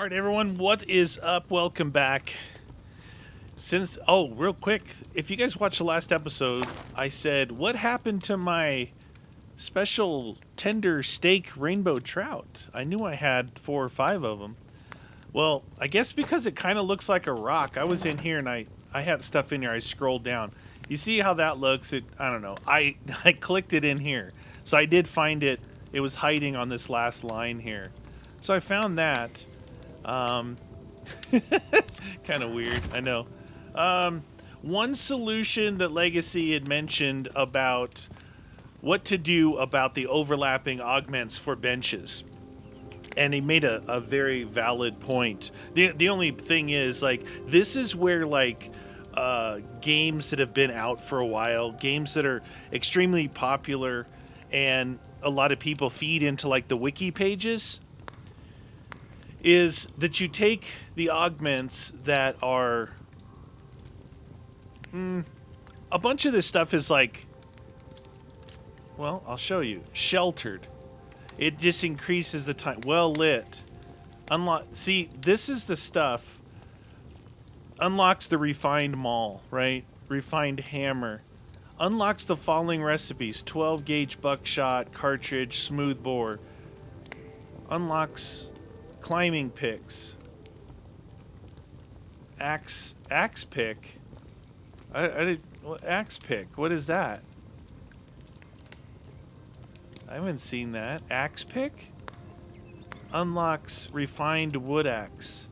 Alright everyone, what is up? Welcome back. Real quick, if you guys watched the last episode, I said, what happened to my special tender steak rainbow trout? I knew I had 4 or 5 of them. Well, I guess because it kind of looks like a rock, I was in here and I had stuff in here, I scrolled down. You see how that looks? I don't know, I clicked it in here. So I did find it, it was hiding on this last line here. So I found that. Kind of weird, I know. One solution that Legacy had mentioned about what to do about the overlapping augments for benches. And he made a very valid point. The only thing is, like, this is where, like, games that have been out for a while, games that are extremely popular, and a lot of people feed into, like, the wiki pages, is that you take the augments that are... a bunch of this stuff is like... Well, I'll show you. Sheltered. It just increases the time. Well lit. See, this is the stuff. Unlocks the refined maul, right? Refined hammer. Unlocks the following recipes. 12 gauge buckshot, cartridge, smooth bore. Unlocks climbing picks. Axe pick. Axe pick. What is that? I haven't seen that. Axe pick? Unlocks refined wood axe.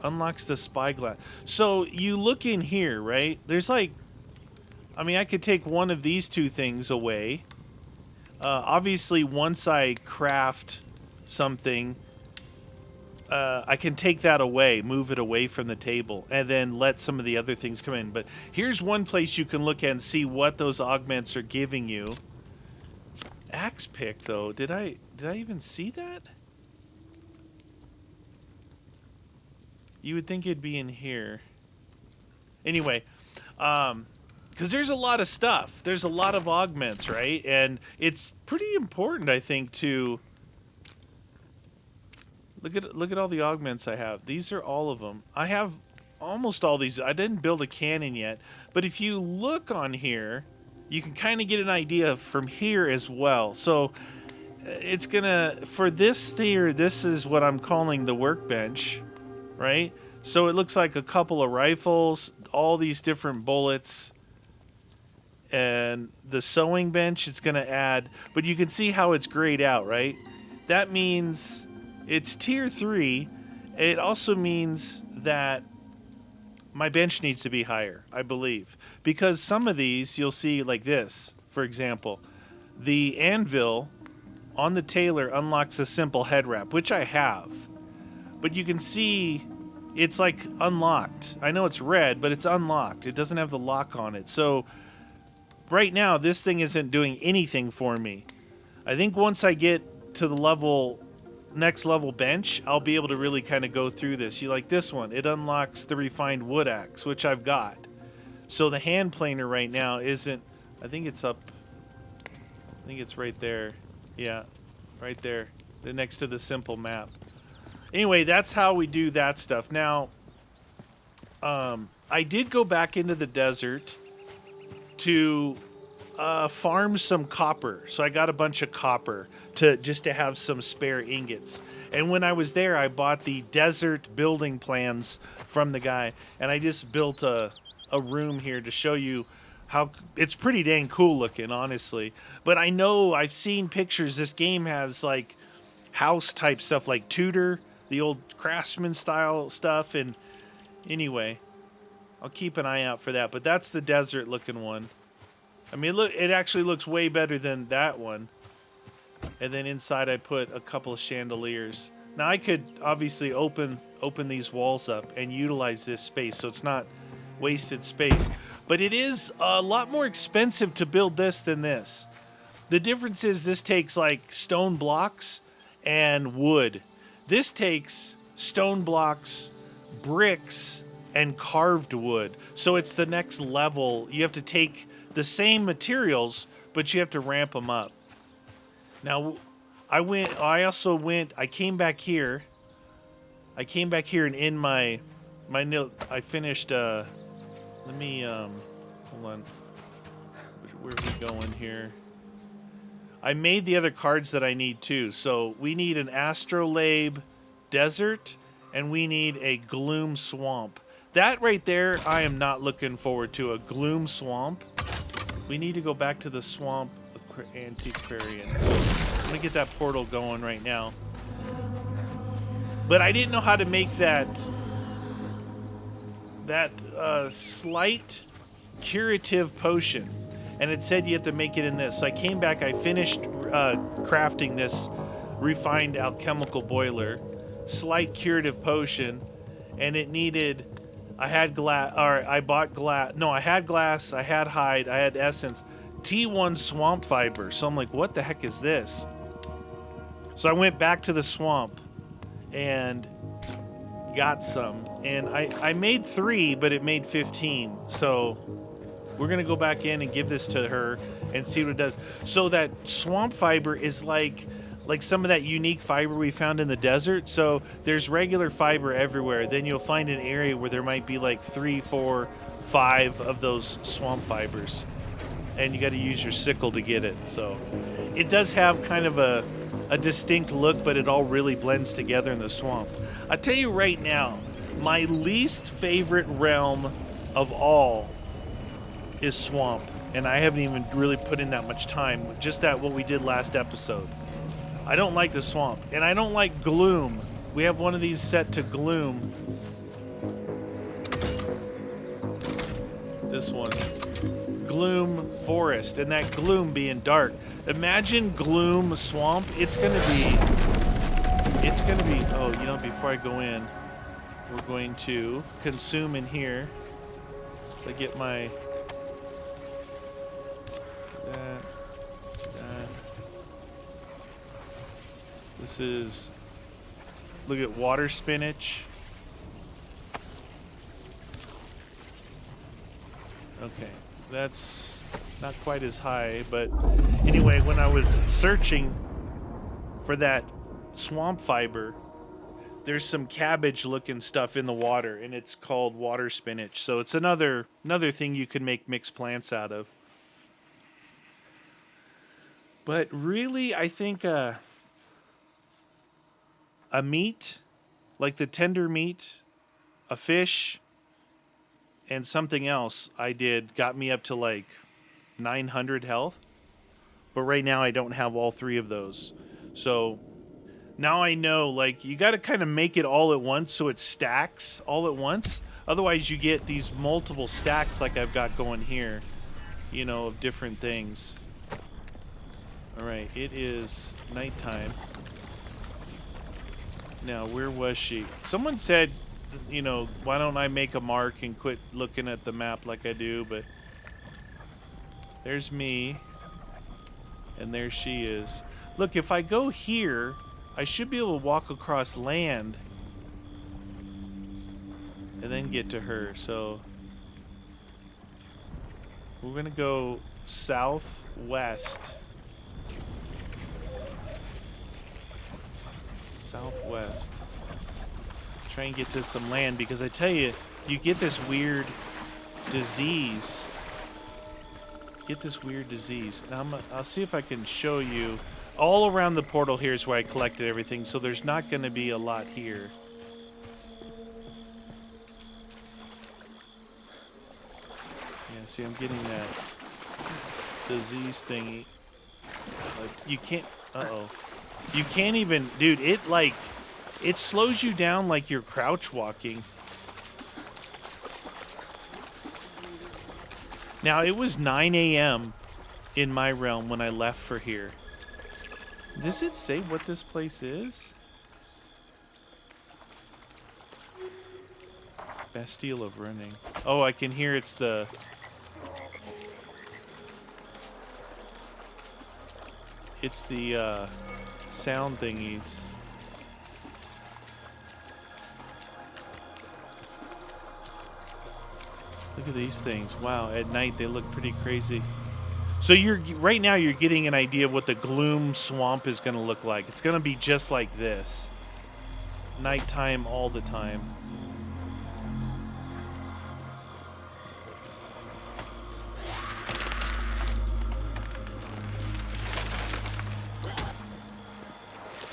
Unlocks the spyglass. So you look in here, right? There's like... I mean, I could take one of these two things away. Obviously, once I craft something... I can take that away, move it away from the table, and then let some of the other things come in. But here's one place you can look at and see what those augments are giving you. Axe pick, though. Did I even see that? You would think it'd be in here. Anyway, because there's a lot of stuff. There's a lot of augments, right? And it's pretty important, I think, to... Look at all the augments I have. These are all of them. I have almost all these. I didn't build a cannon yet, but if you look on here, you can kind of get an idea from here as well. So it's gonna, for this tier, this is what I'm calling the workbench, right? So it looks like a couple of rifles, all these different bullets, and the sewing bench it's gonna add, but you can see how it's grayed out, right? That means... it's tier 3. It also means that my bench needs to be higher, I believe. Because some of these, you'll see like this, for example. The anvil on the tailor unlocks a simple head wrap, which I have. But you can see it's like unlocked. I know it's red, but it's unlocked. It doesn't have the lock on it. So right now, this thing isn't doing anything for me. I think once I get to the next level bench, I'll be able to really kind of go through this. You like this one, it unlocks the refined wood axe, which I've got. So the hand planer right now isn't, I think it's up, I think it's right there. Yeah, right there, next to the simple map. Anyway, that's how we do that stuff. Now, I did go back into the desert to farm some copper. So I got a bunch of copper just to have some spare ingots. And when I was there, I bought the desert building plans from the guy, and I just built a room here to show you how it's pretty dang cool looking, honestly. But I know I've seen pictures. This game has like house type stuff, like Tudor, the old craftsman style stuff. And anyway, I'll keep an eye out for that. But that's the desert looking one. I mean, look, it actually looks way better than that one. And then inside I put a couple of chandeliers. Now I could obviously open these walls up and utilize this space, so it's not wasted space. But it is a lot more expensive to build this than this. The difference is this takes like stone blocks and wood. This takes stone blocks, bricks, and carved wood. So it's the next level. You have to take the same materials, but you have to ramp them up. Now, I came back here I came back here and in my note, I finished, let me, hold on. Where are we going here? I made the other cards that I need too. So we need an astrolabe desert and we need a gloom swamp. That right there, I am not looking forward to a gloom swamp. We need to go back to the swamp antiquarian. Let me get that portal going right now. But I didn't know how to make that slight curative potion. And it said you have to make it in this. So I came back, I finished crafting this refined alchemical boiler, slight curative potion, and it needed, I had glass, or I bought glass, no, I had glass, I had hide, I had essence, T1 swamp fiber. So I'm like, what the heck is this? So I went back to the swamp and got some. And I made 3, but it made 15. So we're going to go back in and give this to her and see what it does. So that swamp fiber is like some of that unique fiber we found in the desert. So there's regular fiber everywhere. Then you'll find an area where there might be like 3, 4, 5 of those swamp fibers. And you got to use your sickle to get it. So it does have kind of a distinct look, but it all really blends together in the swamp. I tell you right now, my least favorite realm of all is swamp, and I haven't even really put in that much time. Just that what we did last episode. I don't like the swamp, and I don't like gloom. We have one of these set to gloom. This one, gloom forest, and that gloom being dark. Imagine gloom swamp. It's gonna be. Oh, you know, before I go in, we're going to consume in here. So I get my. That. This is, look at water spinach. Okay, that's not quite as high, but anyway, when I was searching for that swamp fiber, there's some cabbage looking stuff in the water, and it's called water spinach. So it's another thing you can make mixed plants out of. But really, I think a meat, like the tender meat, a fish, and something else I did got me up to like 900 health. But right now I don't have all 3 of those. So now I know, like, you got to kind of make it all at once so it stacks all at once. Otherwise you get these multiple stacks like I've got going here, you know, of different things. All right, it is nighttime. Now, where was she? Someone said, you know, why don't I make a mark and quit looking at the map like I do, but there's me, and there she is. Look, if I go here, I should be able to walk across land and then get to her. So we're going to go southwest. Southwest. Try and get to some land, because I tell you, you get this weird disease. Now I'll see if I can show you. All around the portal here is where I collected everything, so there's not going to be a lot here. Yeah, see, I'm getting that disease thingy. Like, you can't. Uh-oh. You can't even, dude, it slows you down like you're crouch walking. Now, it was 9 a.m. in my realm when I left for here. Does it say what this place is? Bastille of Running. Oh, I can hear it's the... It's the, sound thingies. Look at these things. Wow, at night they look pretty crazy. So right now you're getting an idea of what the gloom swamp is going to look like. It's going to be just like this. nighttime all the time.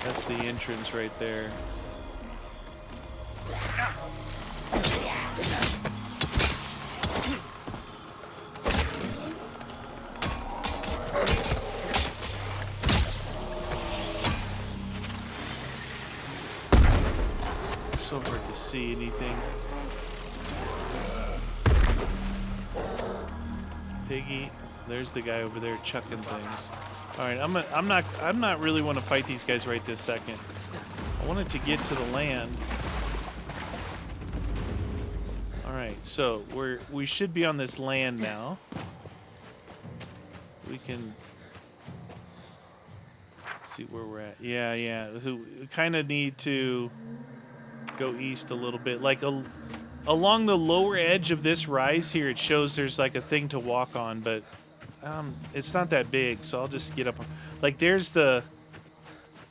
That's the entrance right there. So hard to see anything. Piggy, there's the guy over there chucking things. All right, I'm not really want to fight these guys right this second. I wanted to get to the land. All right, so we should be on this land now. We can see where we're at. Yeah. We kind of need to go east a little bit, like along the lower edge of this rise here. It shows there's like a thing to walk on, but it's not that big, so I'll just get up. Like there's the.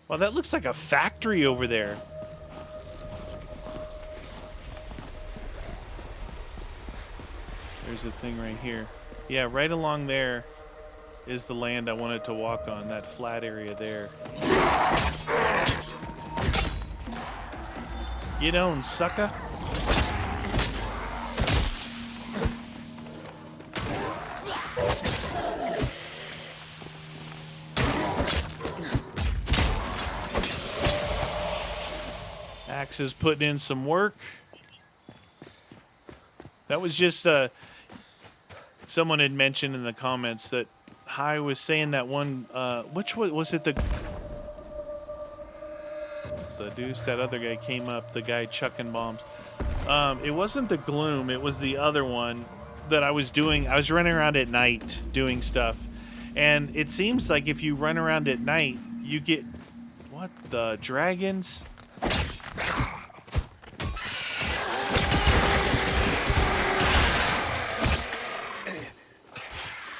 Wow, that looks like a factory over there. There's a thing right here. Yeah, right along there is the land I wanted to walk on, that flat area there. Get on, sucker. Axe is putting in some work. That was just someone had mentioned in the comments that Hi was saying that one. Which was it? The deuce. That other guy came up. The guy chucking bombs. It wasn't the gloom. It was the other one that I was doing. I was running around at night doing stuff, and it seems like if you run around at night, you get what the dragons.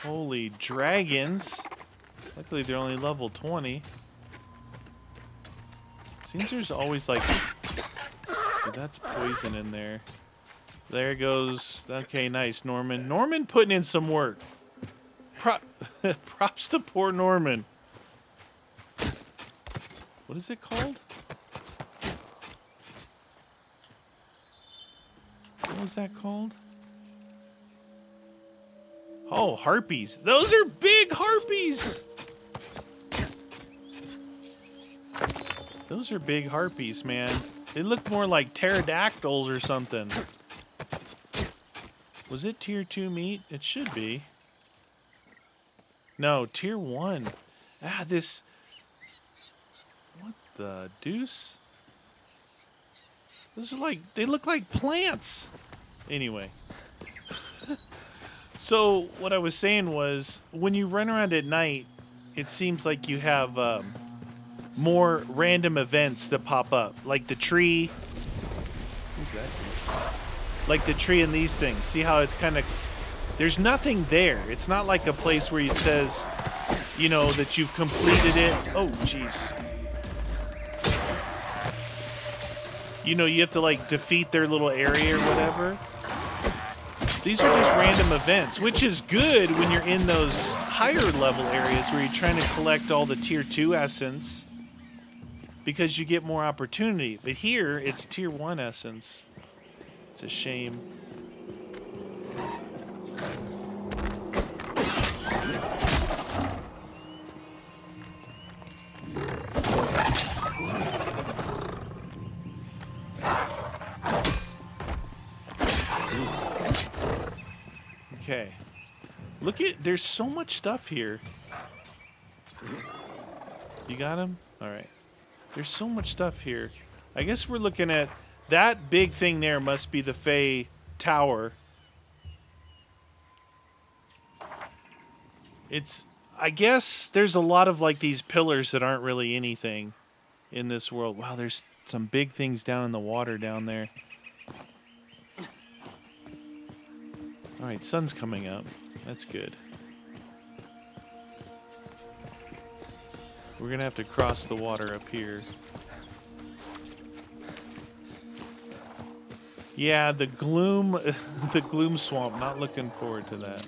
Holy dragons. Luckily they're only level 20. Seems there's always like... Oh, that's poison in there. There goes... Okay, nice, Norman. Norman putting in some work. Props to poor Norman. What is it called? What was that called? Oh, harpies. Those are big harpies. Those are big harpies, man. They look more like pterodactyls or something. Was it tier 2 meat? It should be. No, tier 1. Ah, this... What the deuce? Those are like... They look like plants. Anyway. So what I was saying was, when you run around at night, it seems like you have more random events that pop up, like the tree. Who's that? Like the tree and these things. See how it's kind of... There's nothing there. It's not like a place where it says, you know, that you've completed it. Oh, jeez. You know, you have to, like, defeat their little area or whatever. These are just random events, which is good when you're in those higher level areas where you're trying to collect all the tier 2 essence, because you get more opportunity. But here, it's tier 1 essence. It's a shame. Okay. Look at, there's so much stuff here. You got him? All right. There's so much stuff here. I guess we're looking at, that big thing there must be the Fey Tower. It's, I guess there's a lot of like these pillars that aren't really anything in this world. Wow, there's some big things down in the water down there. All right, sun's coming up. That's good. We're gonna have to cross the water up here. Yeah, the gloom, the gloom swamp. Not looking forward to that.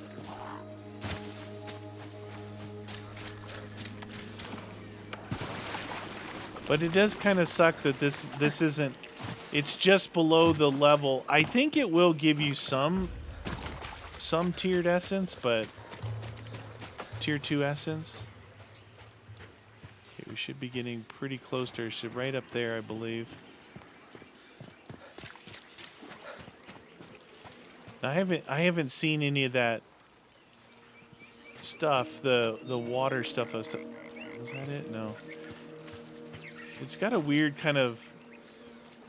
But it does kind of suck that this isn't. It's just below the level. I think it will give you some tiered essence, but tier 2 essence. Okay, we should be getting pretty close to her. She's right up there, I believe. I haven't seen any of that stuff. The water stuff. Was that it? No. It's got a weird kind of.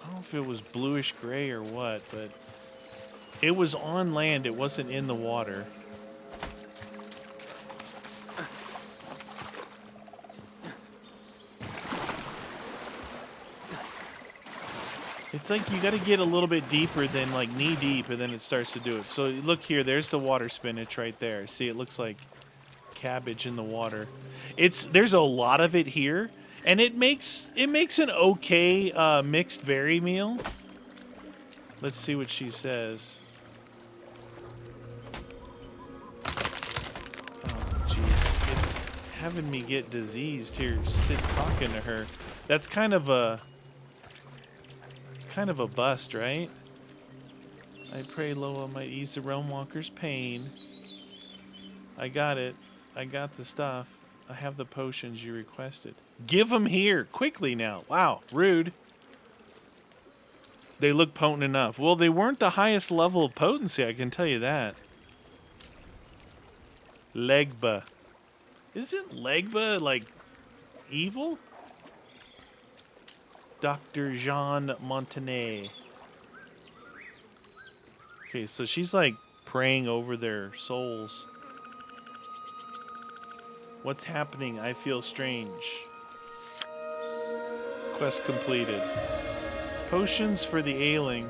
I don't know if it was bluish gray or what, but it was on land. It wasn't in the water. It's like you got to get a little bit deeper than like knee deep, and then it starts to do it. So look here, there's the water spinach right there. See, it looks like cabbage in the water. There's a lot of it here, and it makes an okay mixed berry meal. Let's see what she says. Oh, jeez, it's having me get diseased here. Talking to her. That's kind of a bust, right? I pray Loa might ease the realm walker's pain. I got it. I got the stuff. I have the potions you requested. Give them here quickly now. Wow, rude. They look potent enough. Well, they weren't the highest level of potency, I can tell you that. Legba. Isn't Legba like evil? Dr. Jean Montanet. Okay, so she's like praying over their souls. What's happening? I feel strange. Quest completed. Potions for the ailing.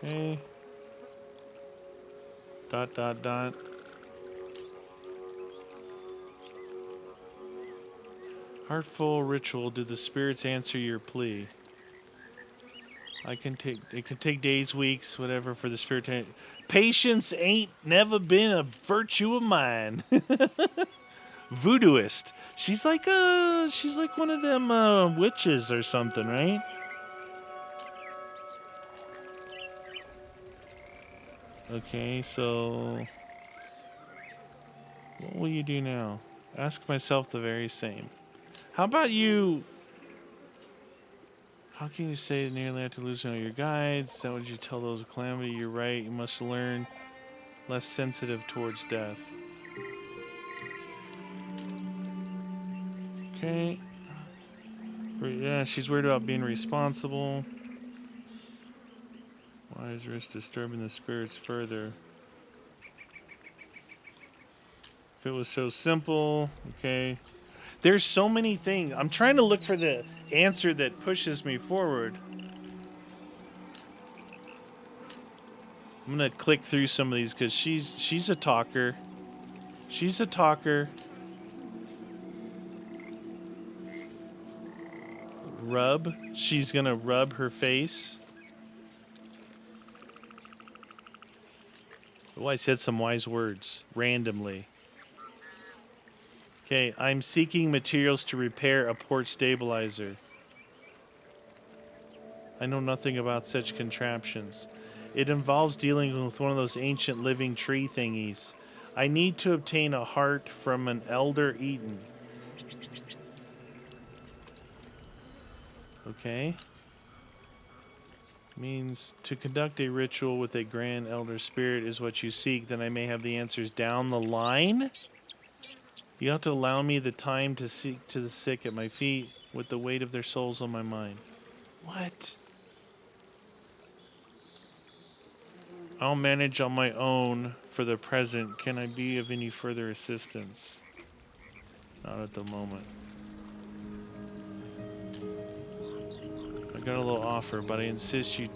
Okay. ... Heartful ritual. Did the spirits answer your plea? It can take days, weeks, whatever for the spirit to... Patience ain't never been a virtue of mine. Voodooist. She's like one of them witches or something, right? Okay, so what will you do now? Ask myself the very same. How about you? How can you say nearly after losing all your guides? Is that what you tell those with calamity? You're right. You must learn less sensitive towards death. Okay. Yeah, she's worried about being responsible. Why is risk disturbing the spirits further? If it was so simple, okay. There's so many things. I'm trying to look for the answer that pushes me forward. I'm gonna click through some of these because she's a talker. She's a talker. Rub. She's gonna rub her face. Oh, I said some wise words randomly. Okay, I'm seeking materials to repair a port stabilizer. I know nothing about such contraptions. It involves dealing with one of those ancient living tree thingies. I need to obtain a heart from an elder Eaton. Okay. Means to conduct a ritual with a grand elder spirit is what you seek. Then I may have the answers down the line. You have to allow me the time to seek to the sick at my feet with the weight of their souls on my mind. What? I'll manage on my own for the present. Can I be of any further assistance? Not at the moment. I got a little offer, but I insist you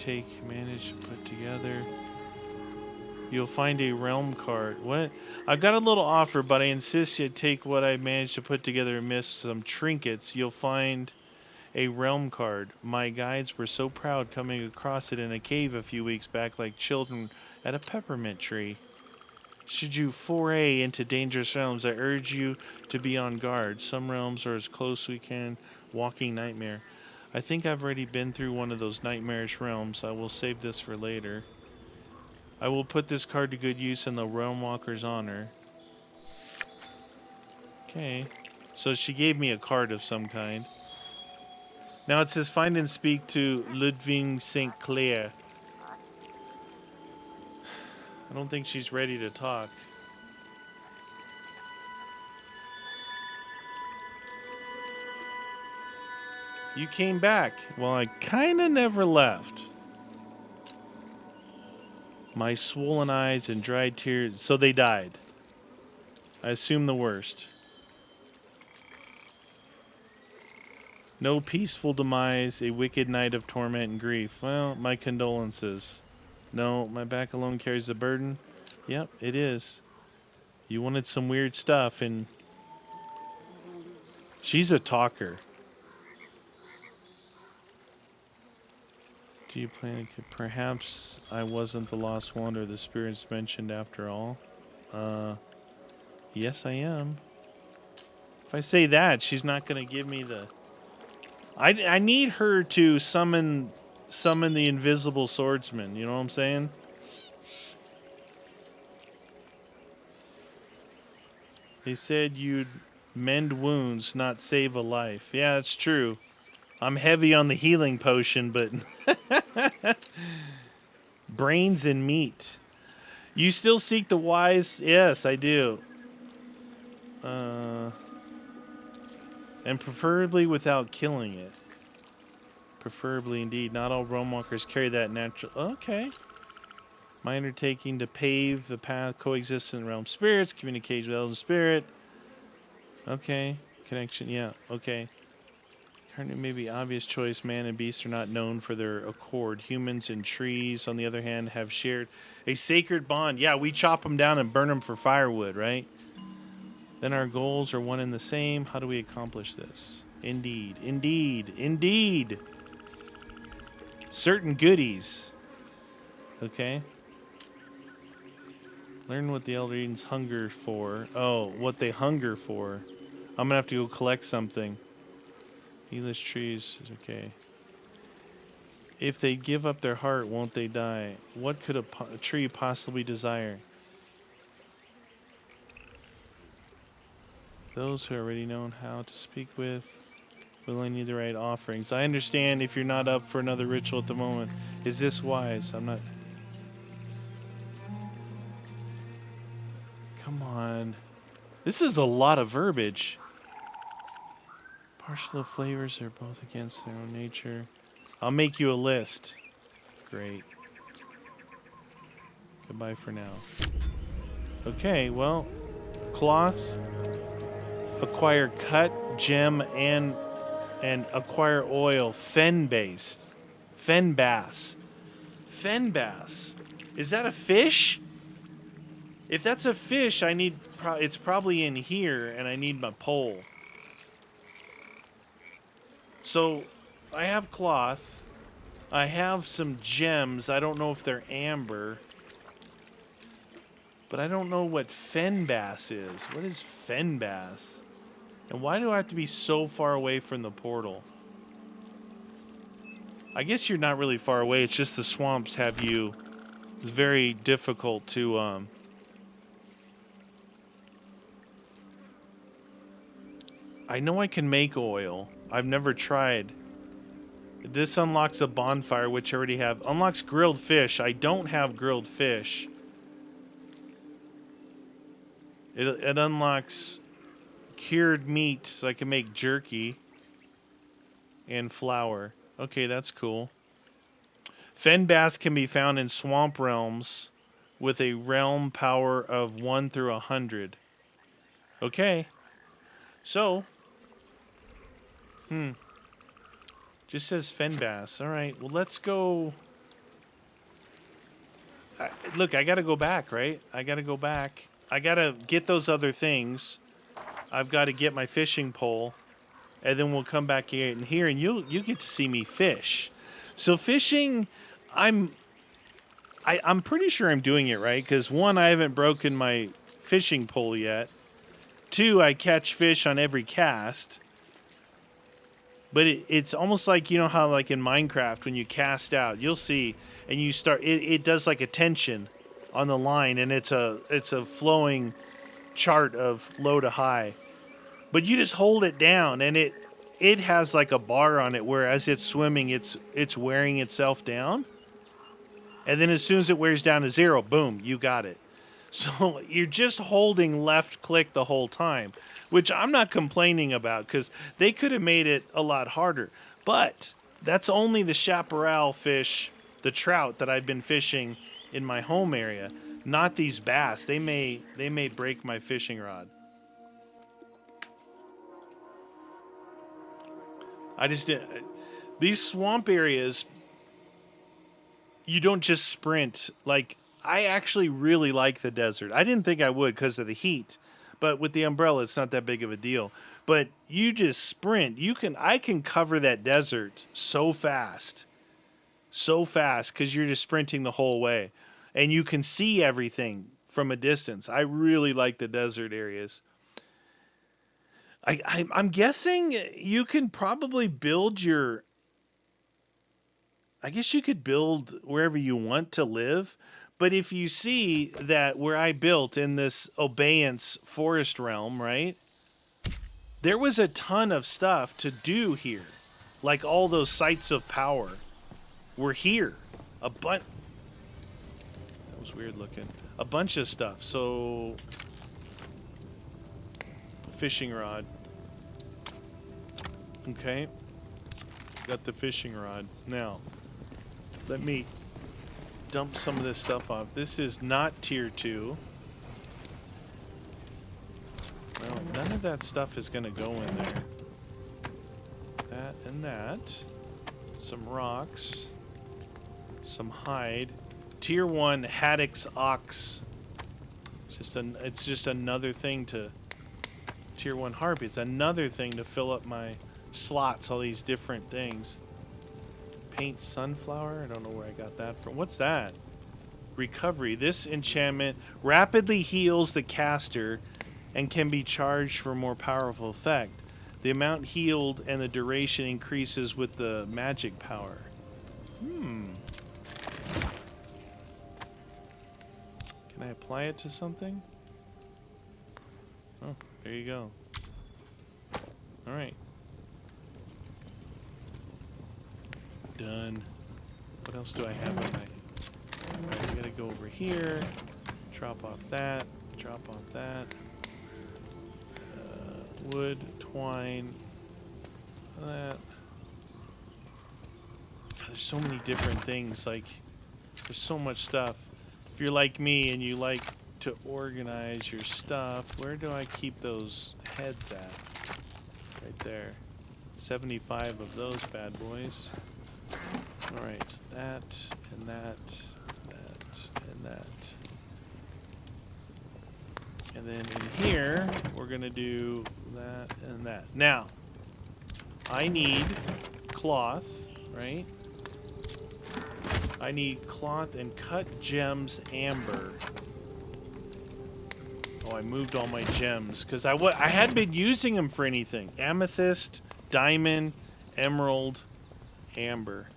manage, put together. You'll find a realm card. What? I've got a little offer, but I insist you take what I managed to put together and miss some trinkets. You'll find A realm card. My guides were so proud coming across it in a cave a few weeks back like children at a peppermint tree. Should you foray into dangerous realms, I urge you to be on guard. Some realms are as close we can, walking nightmare. I think I've already been through one of those nightmarish realms. I will save this for later. I will put this card to good use in the Realm Walker's honor. Okay. So she gave me a card of some kind. Now it says find and speak to Ludwig St. Clair. I don't think she's ready to talk. You came back. Well, I kind of never left. My swollen eyes and dried tears. So they died. I assume the worst. No peaceful demise, a wicked night of torment and grief. Well, my condolences. No, my back alone carries the burden. Yep, it is. You wanted some weird stuff, and she's a talker. Do you plan to... Perhaps I wasn't the lost wanderer the spirits mentioned after all. Yes, I am. If I say that, she's not going to give me the... I need her to summon the invisible swordsman. You know what I'm saying? They said you'd mend wounds, not save a life. Yeah, it's true. I'm heavy on the healing potion, but... Brains and meat. You still seek the wise? Yes, I do. And preferably without killing it. Preferably indeed. Not all realm walkers carry that natural... Okay. My undertaking to pave the path, coexist in realm spirits, communicate with elven spirit. Okay. Connection, yeah. Okay. Currently, maybe obvious choice. Man and beast are not known for their accord. Humans and trees, on the other hand, have shared a sacred bond. Yeah, we chop them down and burn them for firewood, right? Then our goals are one and the same. How do we accomplish this? Indeed, indeed, indeed. Certain goodies. Okay. Learn what the Elderings hunger for. Oh, what they hunger for. I'm going to have to go collect something. Heedless trees is okay. If they give up their heart, won't they die? What could a tree possibly desire? Those who already know how to speak with will only need the right offerings. I understand if you're not up for another ritual at the moment. Is this wise? I'm not... Come on. This is a lot of verbiage. Partial flavors are both against their own nature. I'll make you a list. Great. Goodbye for now. Okay, well, cloth, acquire cut, gem, and acquire oil, fen-based. Fen bass. Fen bass. Is that a fish? If that's a fish, I need... it's probably in here, and I need my pole. So, I have cloth. I have some gems. I don't know if they're amber. But I don't know what fen bass is. What is fen bass? And why do I have to be so far away from the portal? I guess you're not really far away. It's just the swamps have you... It's very difficult to... I know I can make oil. I've never tried. This unlocks a bonfire, which I already have. Unlocks grilled fish. I don't have grilled fish. It unlocks cured meat, so I can make jerky and flour. Okay, that's cool. Fen bass can be found in swamp realms with a realm power of 1 through 100. Okay. So... Just says fen bass. All right. Well, let's go. Look, I got to go back, right? I got to go back. I got to get those other things. I've got to get my fishing pole. and then we'll come back in here, and you get to see me fish. So fishing, I'm pretty sure I'm doing it right because one, I haven't broken my fishing pole yet. Two, I catch fish on every cast. But it's almost like, you know how like in Minecraft when you cast out, you'll see, and you start, it does like a tension on the line, and it's a flowing chart of low to high. But you just hold it down, and it has like a bar on it where as it's swimming, it's wearing itself down. And then as soon as it wears down to 0, boom, you got it. So you're just holding left click the whole time, which I'm not complaining about because they could have made it a lot harder. But that's only the chaparral fish, the trout that I've been fishing in my home area, not these bass. They may break my fishing rod. I just didn't. These swamp areas, you don't just sprint. Like, I actually really like the desert. I didn't think I would because of the heat. But with the umbrella, it's not that big of a deal. But you just sprint. I can cover that desert so fast because you're just sprinting the whole way. And you can see everything from a distance. I really like the desert areas. I'm guessing you can probably build your... I guess you could build wherever you want to live. But if you see that where I built in this Obeyance forest realm, right? There was a ton of stuff to do here. Like all those sites of power were here. That was weird looking. A bunch of stuff. So, fishing rod. Okay. Got the fishing rod. Now, let me dump some of this stuff off. This is not tier 2. No, none of that stuff is going to go in there. That and that. Some rocks. Some hide. Tier 1 Haddock's Ox. It's just another thing to... Tier 1 Harpy. It's another thing to fill up my slots, all these different things. Paint sunflower. I don't know where I got that from. What's that? Recovery. This enchantment rapidly heals the caster and can be charged for more powerful effect. The amount healed and the duration increases with the magic power. Can I apply it to something? Oh, there you go. All right. Done. What else do I have in my... Alright, I gotta go over here. Drop off that. Drop off that. Wood, twine. That. There's so many different things. Like, there's so much stuff. If you're like me and you like to organize your stuff, where do I keep those heads at? Right there. 75 of those bad boys. Alright, so that, and that, and that. And then in here, we're going to do that and that. Now, I need cloth, right? I need cloth and cut gems amber. Oh, I moved all my gems because I hadn't been using them for anything. Amethyst, diamond, emerald, amber.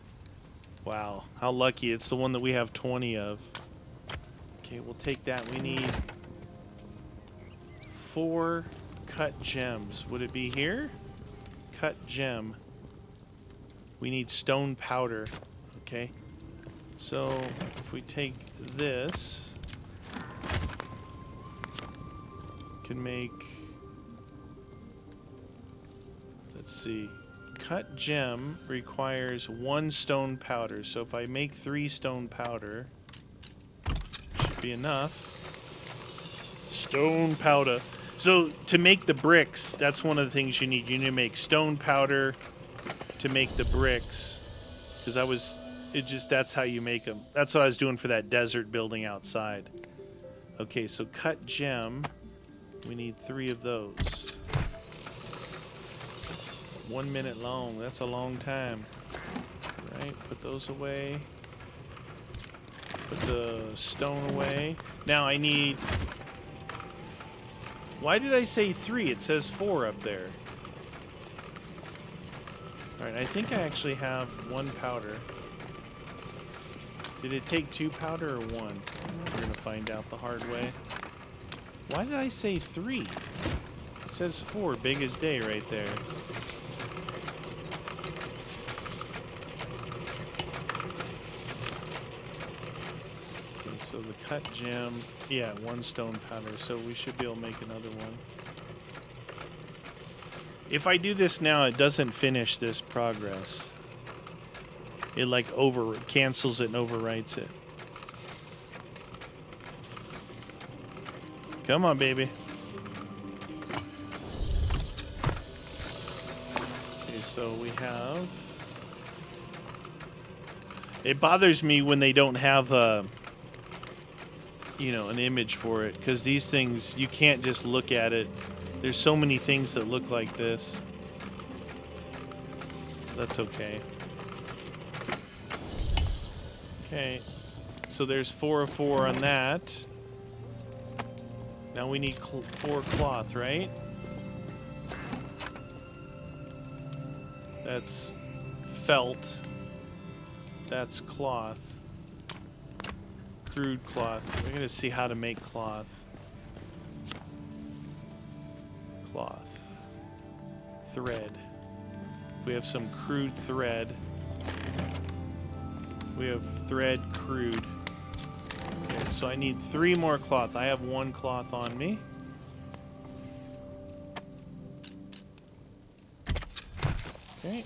Wow, how lucky. It's the one that we have 20 of. Okay, we'll take that. We need 4 cut gems. Would it be here? Cut gem. We need stone powder. Okay. So, if we take this, can make... Let's see. Cut gem requires 1 stone powder. So if I make 3 stone powder, should be enough. Stone powder. So to make the bricks, that's one of the things you need. You need to make stone powder to make the bricks. Because that's how you make them. That's what I was doing for that desert building outside. Okay, so cut gem. We need 3 of those. 1 minute long. That's a long time. Right, put those away. Put the stone away. Now I need... Why did I say 3? It says 4 up there. Alright, I think I actually have 1 powder. Did it take 2 powder or 1? We're gonna find out the hard way. Why did I say 3? It says 4, big as day right there. Okay, so the cut gem, yeah, 1 stone powder, so we should be able to make another one. If I do this now, it doesn't finish this progress. It like cancels it and overwrites it. Come on, baby. Okay, so we have... It bothers me when they don't have you know, an image for it, because these things, you can't just look at it. There's so many things that look like this. That's okay. Okay, so there's 4 of 4 on that. Now we need 4 cloth, right? That's felt. That's cloth. Crude cloth. We're gonna see how to make cloth. Cloth. Thread. We have some crude thread. We have thread crude. Okay, so I need 3 more cloth. I have 1 cloth on me. Okay.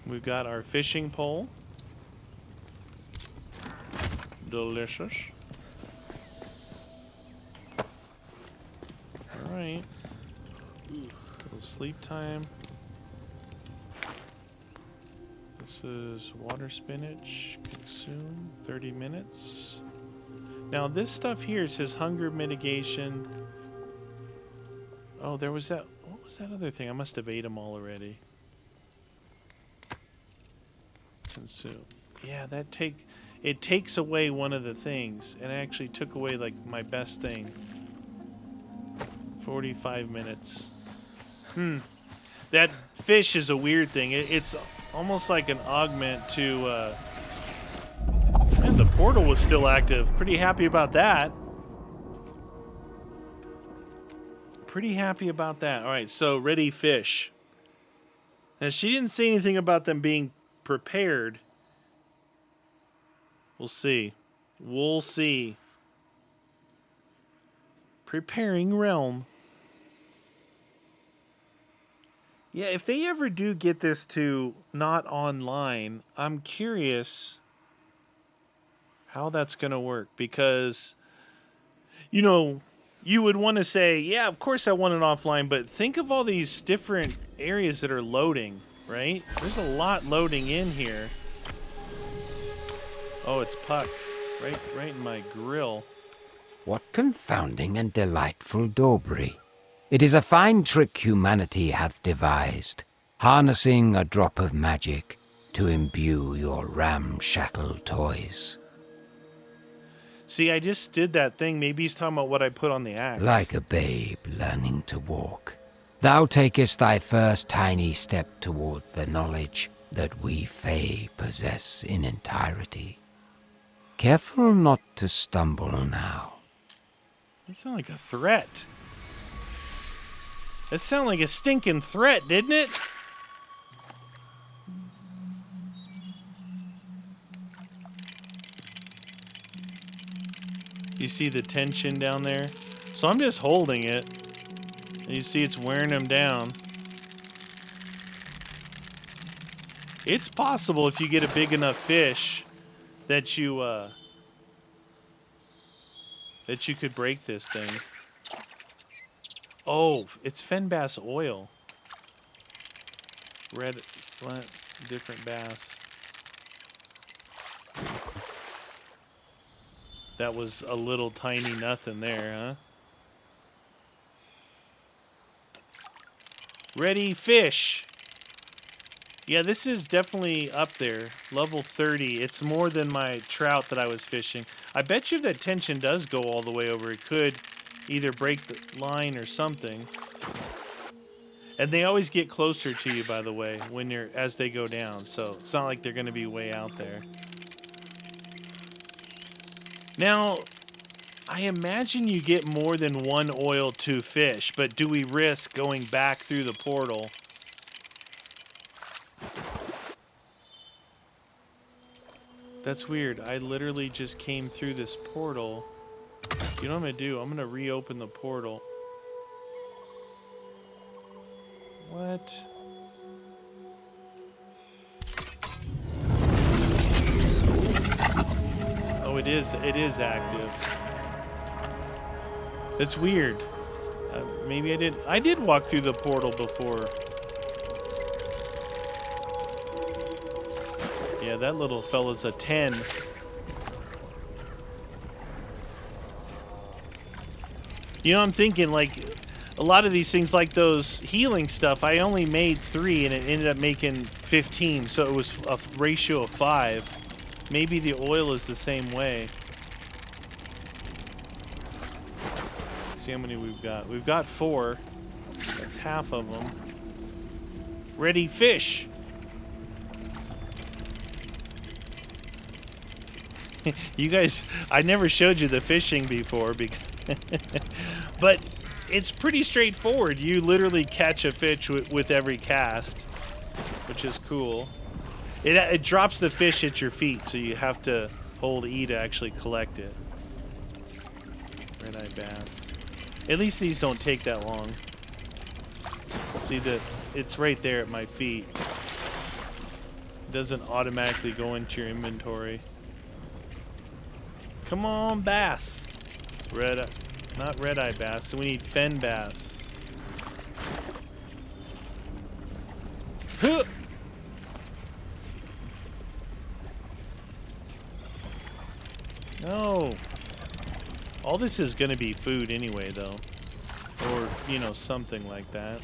We've got our fishing pole. Delicious. All right. Little sleep time. This is water spinach. Consume 30 minutes. Now this stuff here says hunger mitigation. Oh, there was that. What was that other thing? I must have ate them all already. Consume. Yeah, it takes away one of the things, and it actually took away like my best thing. 45 minutes. That fish is a weird thing. It's almost like an augment to. Man, the portal was still active. Pretty happy about that. Pretty happy about that. All right, so ready fish. Now she didn't say anything about them being prepared. We'll see. We'll see. Preparing realm. Yeah, if they ever do get this to not online, I'm curious how that's going to work, because, you know, you would want to say, yeah, of course I want it offline, but think of all these different areas that are loading, right? There's a lot loading in here. Oh, it's Puck. Right in my grill. What confounding and delightful daubry. It is a fine trick humanity hath devised, harnessing a drop of magic to imbue your ramshackle toys. See, I just did that thing. Maybe he's talking about what I put on the axe. Like a babe learning to walk, thou takest thy first tiny step toward the knowledge that we Fae possess in entirety. Careful not to stumble now. That sounded like a threat. That sounded like a stinking threat, didn't it? You see the tension down there? So I'm just holding it. And you see it's wearing him down. It's possible if you get a big enough fish that you could break this thing. Oh, it's Fenbass oil. Red, different bass. That was a little tiny nothing there, huh? Ready, fish. Yeah, this is definitely up there. Level 30. It's more than my trout that I was fishing. I bet you if that tension does go all the way over, it could either break the line or something. And they always get closer to you, by the way, when you're as they go down. So it's not like they're going to be way out there. Now, I imagine you get more than one oil to fish, but do we risk going back through the portal? That's weird. I literally just came through this portal. You know what I'm going to do? I'm going to reopen the portal. What? Oh, it is active. That's weird. Maybe I did walk through the portal before. Yeah, that little fella's a 10. You know, I'm thinking, like, a lot of these things, like those healing stuff, I only made 3 and it ended up making 15, so it was a ratio of 5. Maybe the oil is the same way. See how many we've got. We've got 4. That's half of them. Ready, fish. You guys, I never showed you the fishing before, but it's pretty straightforward. You literally catch a fish with every cast, which is cool. It drops the fish at your feet, so you have to hold E to actually collect it. Red-eye bass. At least these don't take that long. See that it's right there at my feet. It doesn't automatically go into your inventory. Come on, bass. Not red-eye bass, so we need fen bass. Huh! No. All this is going to be food anyway, though. Or, you know, something like that.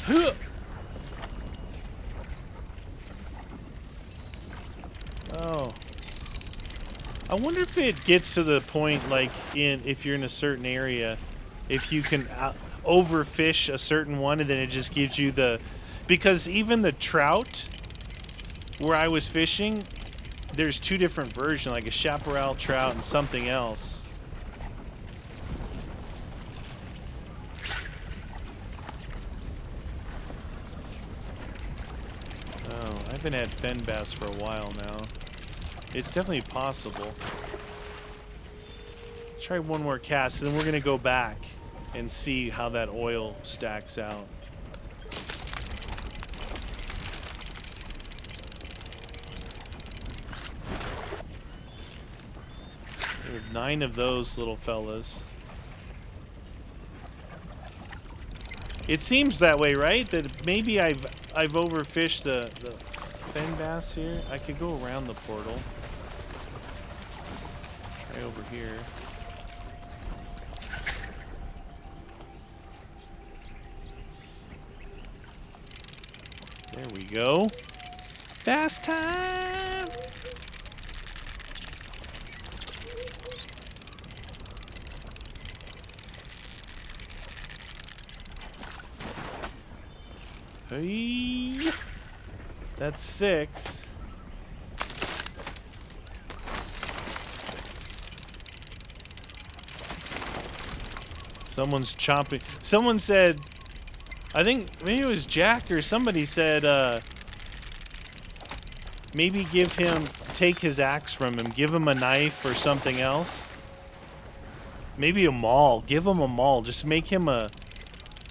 Huh! Oh. I wonder if it gets to the point, like, if you're in a certain area, if you can overfish a certain one, and then it just gives you the... Because even the trout, where I was fishing, there's 2 different versions, like a chaparral trout and something else. Oh, I haven't had fen bass for a while now. It's definitely possible. Try one more cast, and then we're going to go back and see how that oil stacks out. There are 9 of those little fellas. It seems that way, right? That maybe I've overfished the fen bass here. I could go around the portal. Right over here. There we go. Bass time! Hey! That's 6. Someone's chomping. Someone said, I think maybe it was Jack or somebody said, maybe take his axe from him, give him a knife or something else. Maybe a maul. Give him a maul. Just make him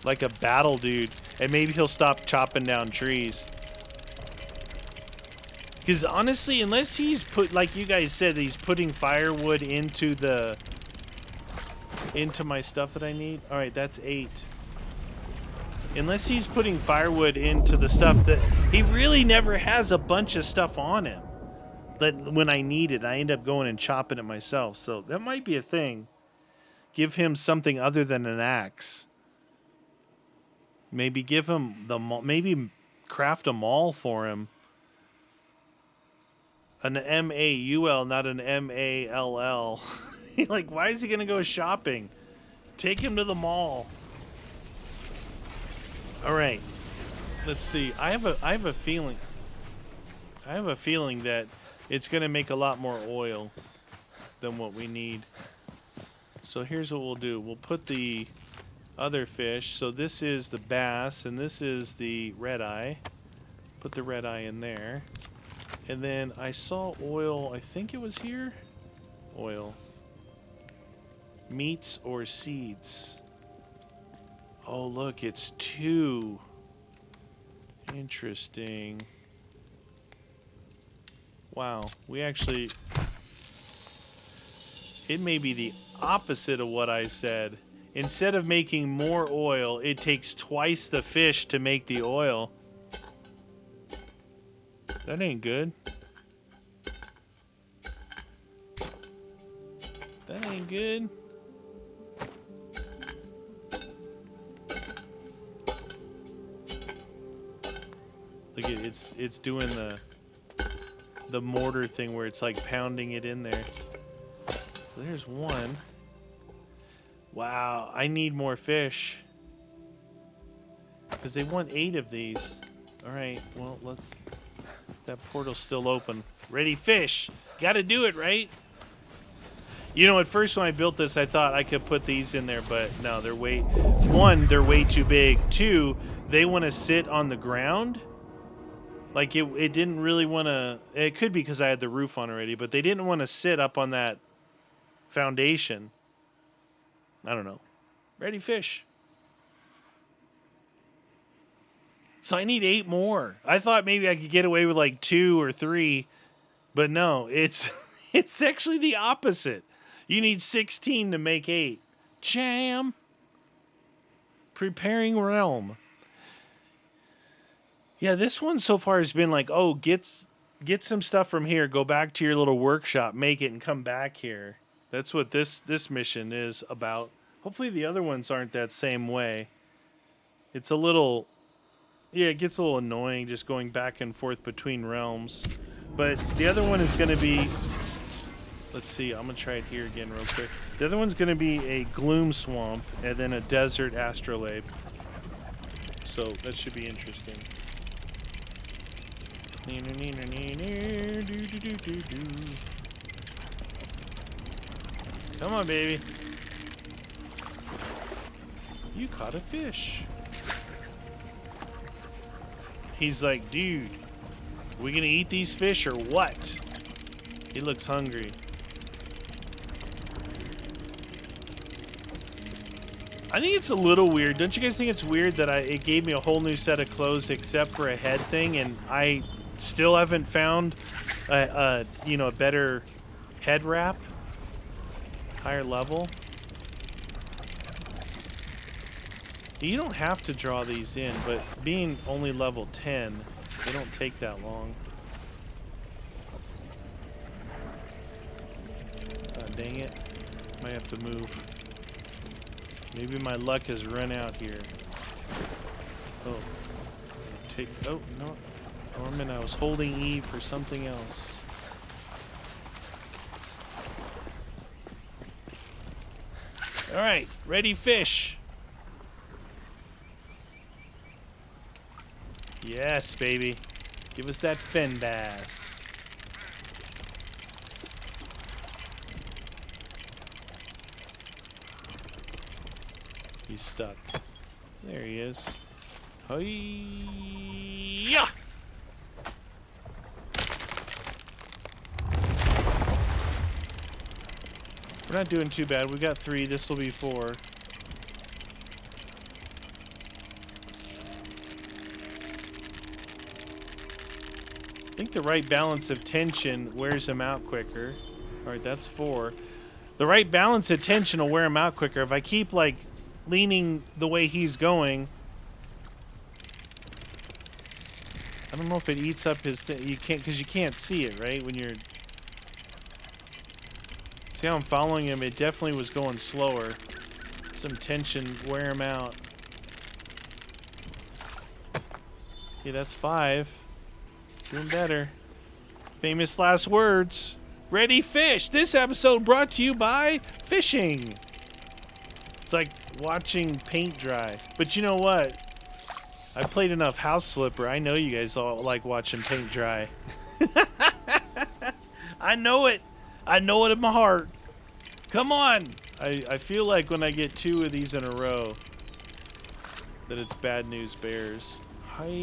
like a battle dude, and maybe he'll stop chopping down trees. Because honestly, unless he's like you guys said, he's putting firewood into my stuff that I need. All right, that's 8. Unless he's putting firewood into the stuff that he really never has a bunch of stuff on him. That when I need it, I end up going and chopping it myself. So that might be a thing. Give him something other than an axe. Maybe give him the maul. Maybe craft a maul for him. An MAUL, not an MALL. Like, why is he gonna go shopping? Take him to the mall. All right. Let's see. I have a feeling. I have a feeling that it's gonna make a lot more oil than what we need. So here's what we'll do. We'll put the other fish. So this is the bass, and this is the red eye. Put the red eye in there. And then I saw oil. I think it was here. Oil. Meats or seeds. Oh, look, it's 2. Interesting. Wow, we actually... It may be the opposite of what I said. Instead of making more oil, it takes twice the fish to make the oil. That ain't good. That ain't good. Look at it's doing the mortar thing where it's like pounding it in there. So there's one. Wow, I need more fish. Because they want 8 of these. Alright, well, let's... That portal's still open. Ready fish! Gotta do it, right? You know, at first when I built this, I thought I could put these in there, but no, they're way... 1, they're way too big. 2, they want to sit on the ground. Like, it didn't really want to... It could be because I had the roof on already, but they didn't want to sit up on that foundation. I don't know. Ready fish. So I need 8 more. I thought maybe I could get away with like 2 or 3, but no, it's it's actually the opposite. You need 16 to make 8. Jam. Preparing realm. Yeah, this one so far has been like, oh, get some stuff from here, go back to your little workshop, make it, and come back here. That's what this mission is about. Hopefully the other ones aren't that same way. It's a little... Yeah, it gets a little annoying just going back and forth between realms. But the other one is going to be... Let's see, I'm going to try it here again real quick. The other one's going to be a gloom swamp and then a desert astrolabe. So that should be interesting. Come on, baby. You caught a fish. He's like, dude, we gonna eat these fish or what? He looks hungry. I think it's a little weird. Don't you guys think it's weird that it gave me a whole new set of clothes except for a head thing, and I still haven't found a better head wrap, higher level. You don't have to draw these in, but being only level 10, they don't take that long. Dang it. Might have to move. Maybe my luck has run out here. Oh. Oh, no. Norman, I was holding E for something else. Alright, ready fish. Yes, baby. Give us that fin bass. He's stuck. There he is. Hi-ya! We're not doing too bad. We got 3. This will be 4. I think the right balance of tension wears him out quicker. Alright, that's 4. The right balance of tension will wear him out quicker. If I keep, like, leaning the way he's going... I don't know if it eats up his thing. You can't, because you can't see it, right? When you're... See how I'm following him? It definitely was going slower. Some tension wear him out. Okay, that's 5. Doing better. Famous last words. Ready fish. This episode brought to you by fishing. It's like watching paint dry. But you know what? I played enough House Flipper. I know you guys all like watching paint dry. I know it. I know it in my heart. Come on. I feel like when I get 2 of these in a row that it's bad news bears. Hi-ya!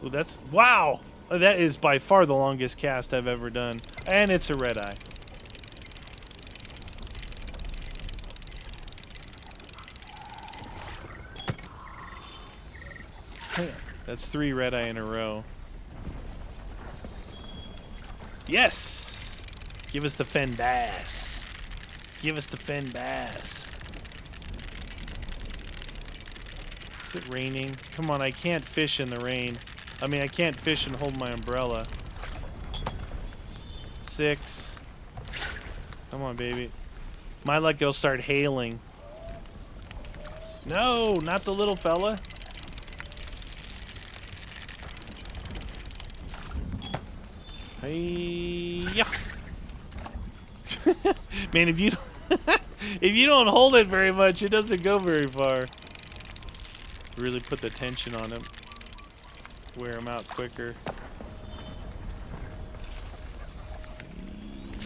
Oh, that's... Wow! That is by far the longest cast I've ever done. And it's a red eye. That's 3 red eye in a row. Yes! Give us the fen bass. Give us the fen bass. Is it raining? Come on, I can't fish in the rain. I mean, I can't fish and hold my umbrella. 6. Come on, baby. My luck, it'll start hailing. No, not the little fella. Hey-ya. Man, if you if you don't hold it very much, it doesn't go very far. Really put the tension on him. Wear him out quicker.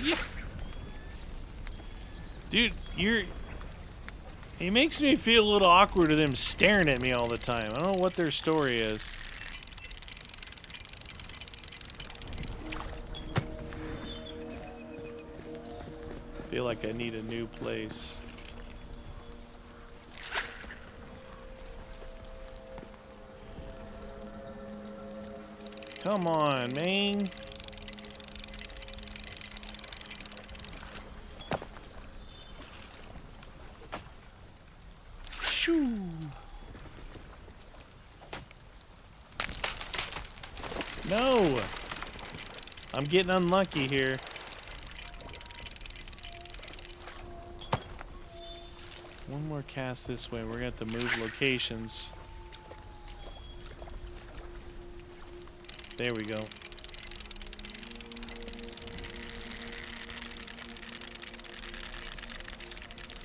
Yeah. Dude, it makes me feel a little awkward of them staring at me all the time. I don't know what their story is. Feel like I need a new place. Come on, man. Shoo. No. I'm getting unlucky here. One more cast this way. We're going to have to move locations. There we go.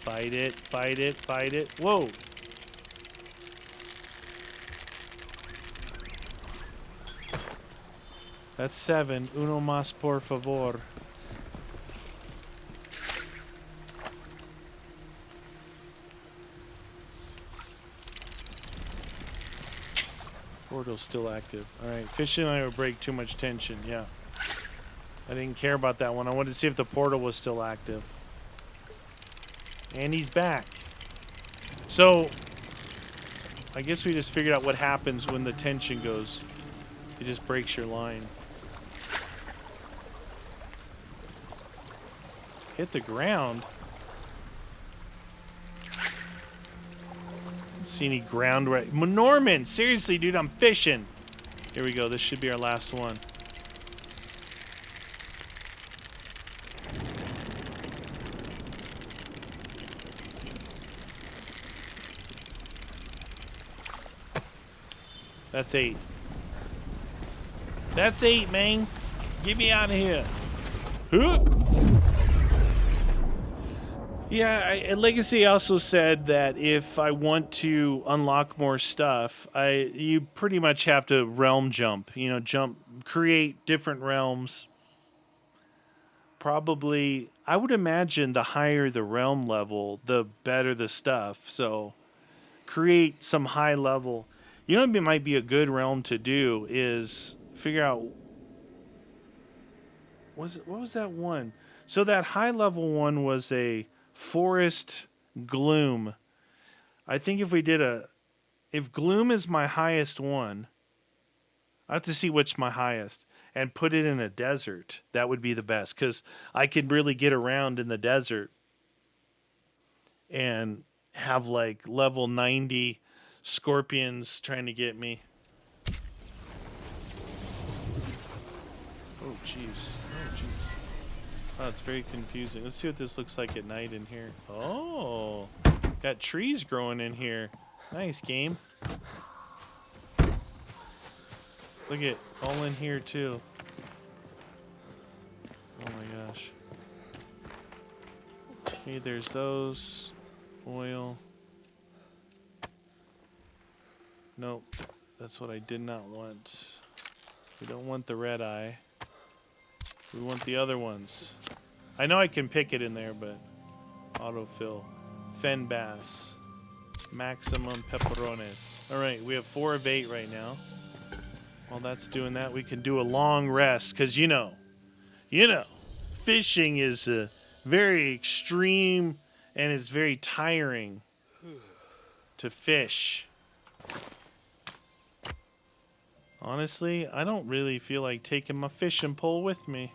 Fight it, fight it, fight it. Whoa! That's 7. Uno más, por favor. Portal's still active. Alright, fishing I would break too much tension, yeah. I didn't care about that one. I wanted to see if the portal was still active. And he's back. So, I guess we just figured out what happens when the tension goes. It just breaks your line. Hit the ground. See any ground right? Norman, seriously, dude, I'm fishing. Here we go. This should be our last one. That's 8. That's 8, man. Get me out of here. Huh? Yeah, Legacy also said that if I want to unlock more stuff, you pretty much have to realm jump. You know, create different realms. Probably, I would imagine the higher the realm level, the better the stuff. So, create some high level. You know what might be a good realm to do is figure out what was that one? So that high level one was a forest gloom. I think if gloom is my highest one, I have to see which my highest and put it in a desert. That would be the best because I could really get around in the desert and have like level 90 scorpions trying to get me. Oh jeez. Oh, it's very confusing. Let's see what this looks like at night in here. Oh, got trees growing in here. Nice game. Look at all in here too. Oh my gosh. Okay, there's those. Oil. Nope. That's what I did not want. We don't want the red eye. We want the other ones. I know I can pick it in there, but autofill. Fen bass. Maximum pepperones. Alright, we have 4 of 8 right now. While that's doing that, we can do a long rest, because you know, fishing is very extreme and it's very tiring to fish. Honestly, I don't really feel like taking my fishing pole with me.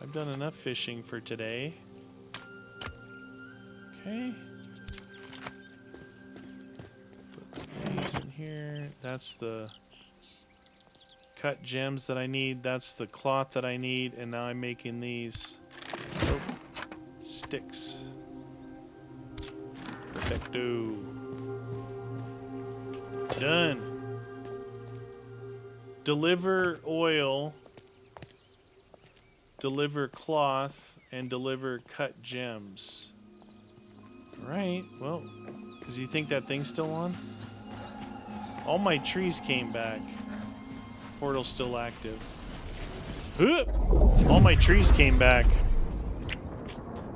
I've done enough fishing for today. Okay. Put these in here. That's the cut gems that I need. That's the cloth that I need. And now I'm making these sticks. Perfecto. Done. Deliver oil, deliver cloth, and deliver cut gems. Alright, well, does you think that thing's still on? All my trees came back. Portal's still active. All my trees came back.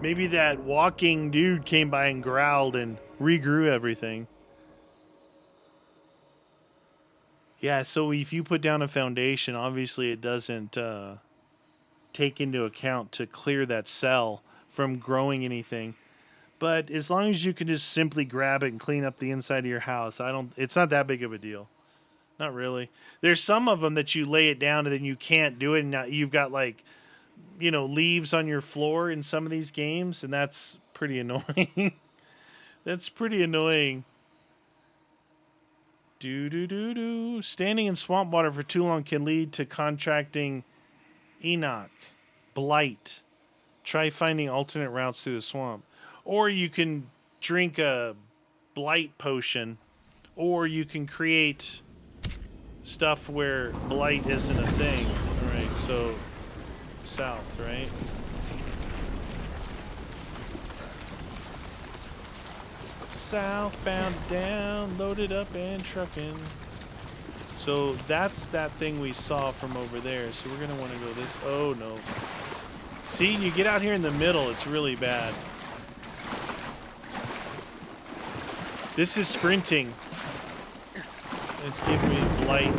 Maybe that walking dude came by and growled and regrew everything. Yeah, so if you put down a foundation, obviously it doesn't take into account to clear that cell from growing anything. But as long as you can just simply grab it and clean up the inside of your house, it's not that big of a deal. Not really. There's some of them that you lay it down and then you can't do it, and now you've got leaves on your floor in some of these games, and that's pretty annoying. That's pretty annoying. Standing in swamp water for too long can lead to contracting Enoch, blight. Try finding alternate routes through the swamp. Or you can drink a blight potion, or you can create stuff where blight isn't a thing. Alright, so south, right? Southbound down, loaded up and trucking. So that's that thing we saw from over there. So we're gonna want to go this. Oh no! See, you get out here in the middle, it's really bad. This is sprinting. It's giving me blight.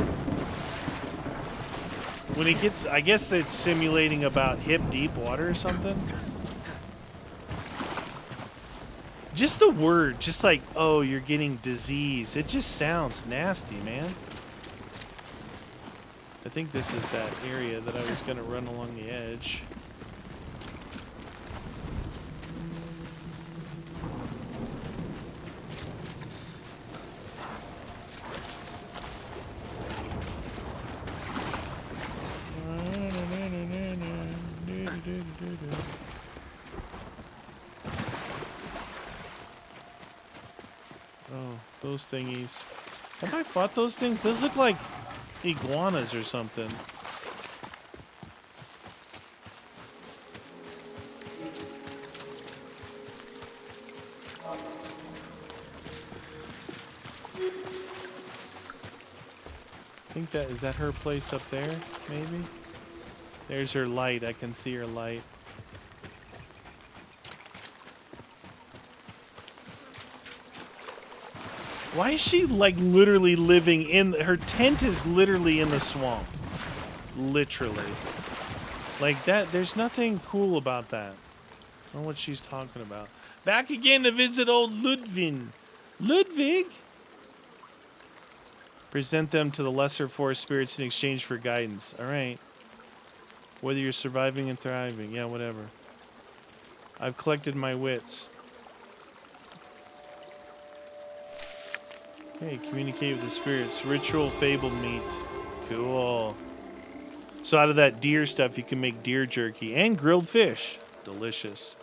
When it gets, I guess it's simulating about hip deep water or something. Just the word, just like, oh, you're getting disease. It just sounds nasty, man. I think this is that area that I was going to run along the edge. Oh, those thingies. Have I fought those things? Those look like iguanas or something. I think is that her place up there, maybe? There's her light. I can see her light. Why is she like literally living in her tent is literally in the swamp. Literally. Like that, there's nothing cool about that. I don't know what she's talking about. Back again to visit old Ludwig. Ludwig? Present them to the lesser forest spirits in exchange for guidance. Alright. Whether you're surviving and thriving. Yeah, whatever. I've collected my wits. Hey, communicate with the spirits. Ritual fabled meat. Cool. So out of that deer stuff, you can make deer jerky and grilled fish. Delicious.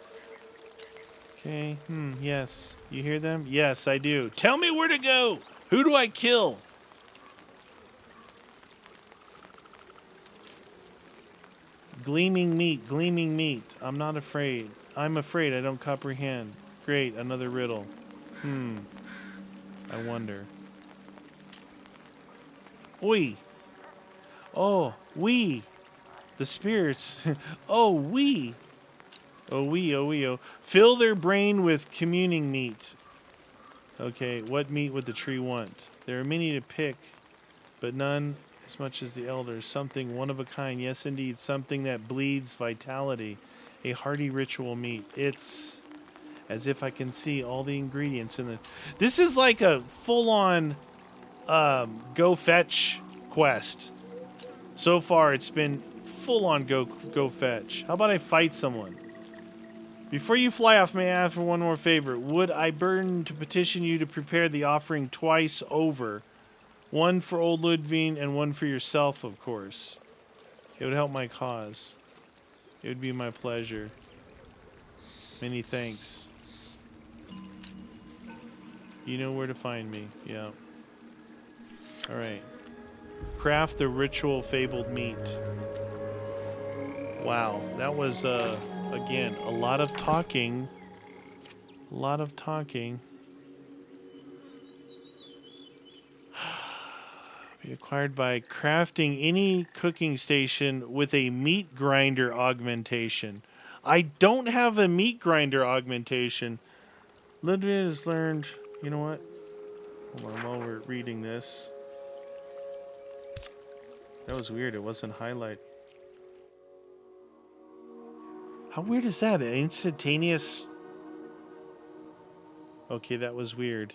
Okay, yes. You hear them? Yes, I do. Tell me where to go! Who do I kill? Gleaming meat, gleaming meat. I'm not afraid. I'm afraid, I don't comprehend. Great, another riddle. I wonder. Oi! Oh, we! The spirits. Oh, we! Oh, we, oh, we, oh. Fill their brain with communing meat. Okay, what meat would the tree want? There are many to pick, but none as much as the elders. Something one of a kind. Yes, indeed. Something that bleeds vitality. A hearty ritual meat. It's as if I can see all the ingredients in it. This is like a full-on go fetch quest. So far, it's been full-on go fetch. How about I fight someone? Before you fly off, may I ask for one more favor? Would I burden to petition you to prepare the offering twice over? One for old Ludwig and one for yourself, of course. It would help my cause. It would be my pleasure. Many thanks. You know where to find me. Yeah. All right. Craft the ritual fabled meat. Wow, that was again a lot of talking. A lot of talking. Be acquired by crafting any cooking station with a meat grinder augmentation. I don't have a meat grinder augmentation. Ludwig has learned. You know what? Hold on while we're reading this. That was weird. It wasn't highlight. How weird is that? An instantaneous. Okay, that was weird.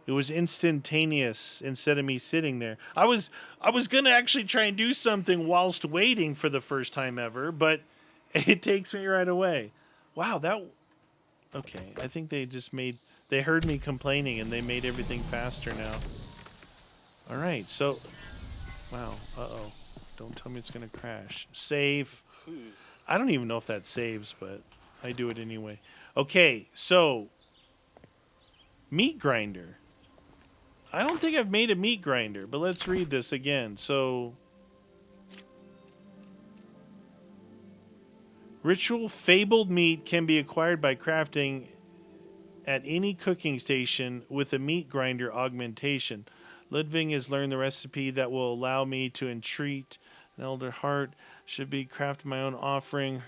It was instantaneous instead of me sitting there. I was gonna actually try and do something whilst waiting for the first time ever, but it takes me right away. Wow, that. Okay, I think they heard me complaining and they made everything faster now. All right, so. Wow. Uh-oh. Don't tell me it's gonna crash. Save. I don't even know if that saves, but I do it anyway. Okay, so meat grinder. I don't think I've made a meat grinder, but let's read this again. So, ritual fabled meat can be acquired by crafting at any cooking station with a meat grinder augmentation. Ludwig has learned the recipe that will allow me to entreat an elder heart. Should be craft my own offering.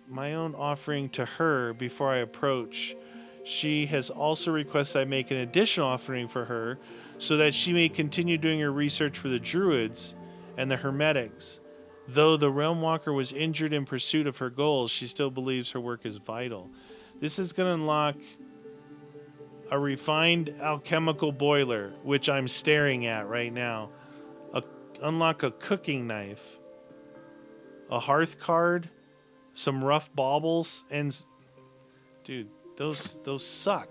My own offering to her before I approach. She has also requested I make an additional offering for her so that she may continue doing her research for the druids and the hermetics. Though the realm walker was injured in pursuit of her goals, she still believes her work is vital. This is going to unlock a refined alchemical boiler, which I'm staring at right now. Unlock a cooking knife, a hearth card, some rough baubles, and dude, those suck.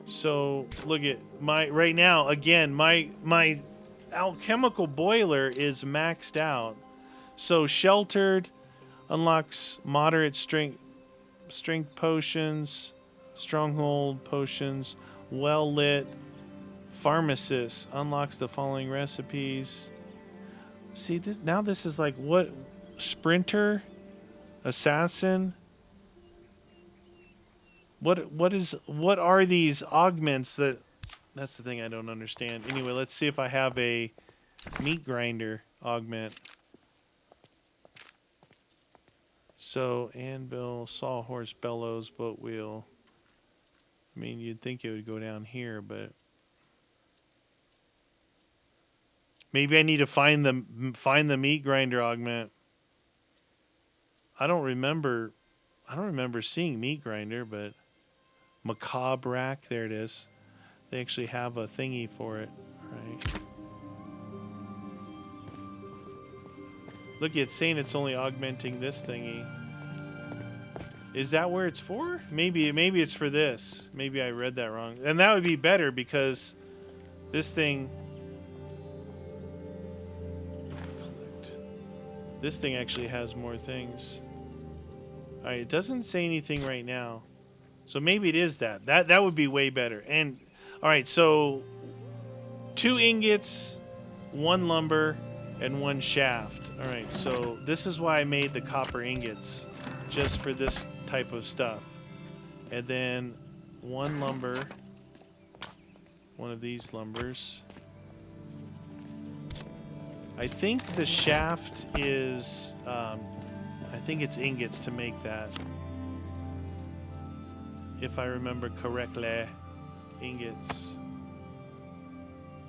So look at my right now again. My alchemical boiler is maxed out. So sheltered unlocks moderate strength potions, stronghold potions. Well lit pharmacist unlocks the following recipes. See this now. This is like what sprinter, assassin. What are these augments that? That's the thing I don't understand. Anyway, let's see if I have a meat grinder augment. So anvil, sawhorse, bellows, boat wheel. I mean, you'd think it would go down here, but maybe I need to find the meat grinder augment. I don't remember seeing meat grinder, but macabre rack, there it is. They actually have a thingy for it, right? Look, it's saying it's only augmenting this thingy. Is that where it's for? Maybe it's for this. Maybe I read that wrong. And that would be better because this thing... This thing actually has more things. Alright, it doesn't say anything right now. So maybe it is that. That would be way better. And alright, so 2 ingots, 1 lumber, and 1 shaft. Alright, so this is why I made the copper ingots. Just for this type of stuff. And then 1 lumber. One of these lumbers. I think the shaft is, I think it's ingots to make that. If I remember correctly. Ingots.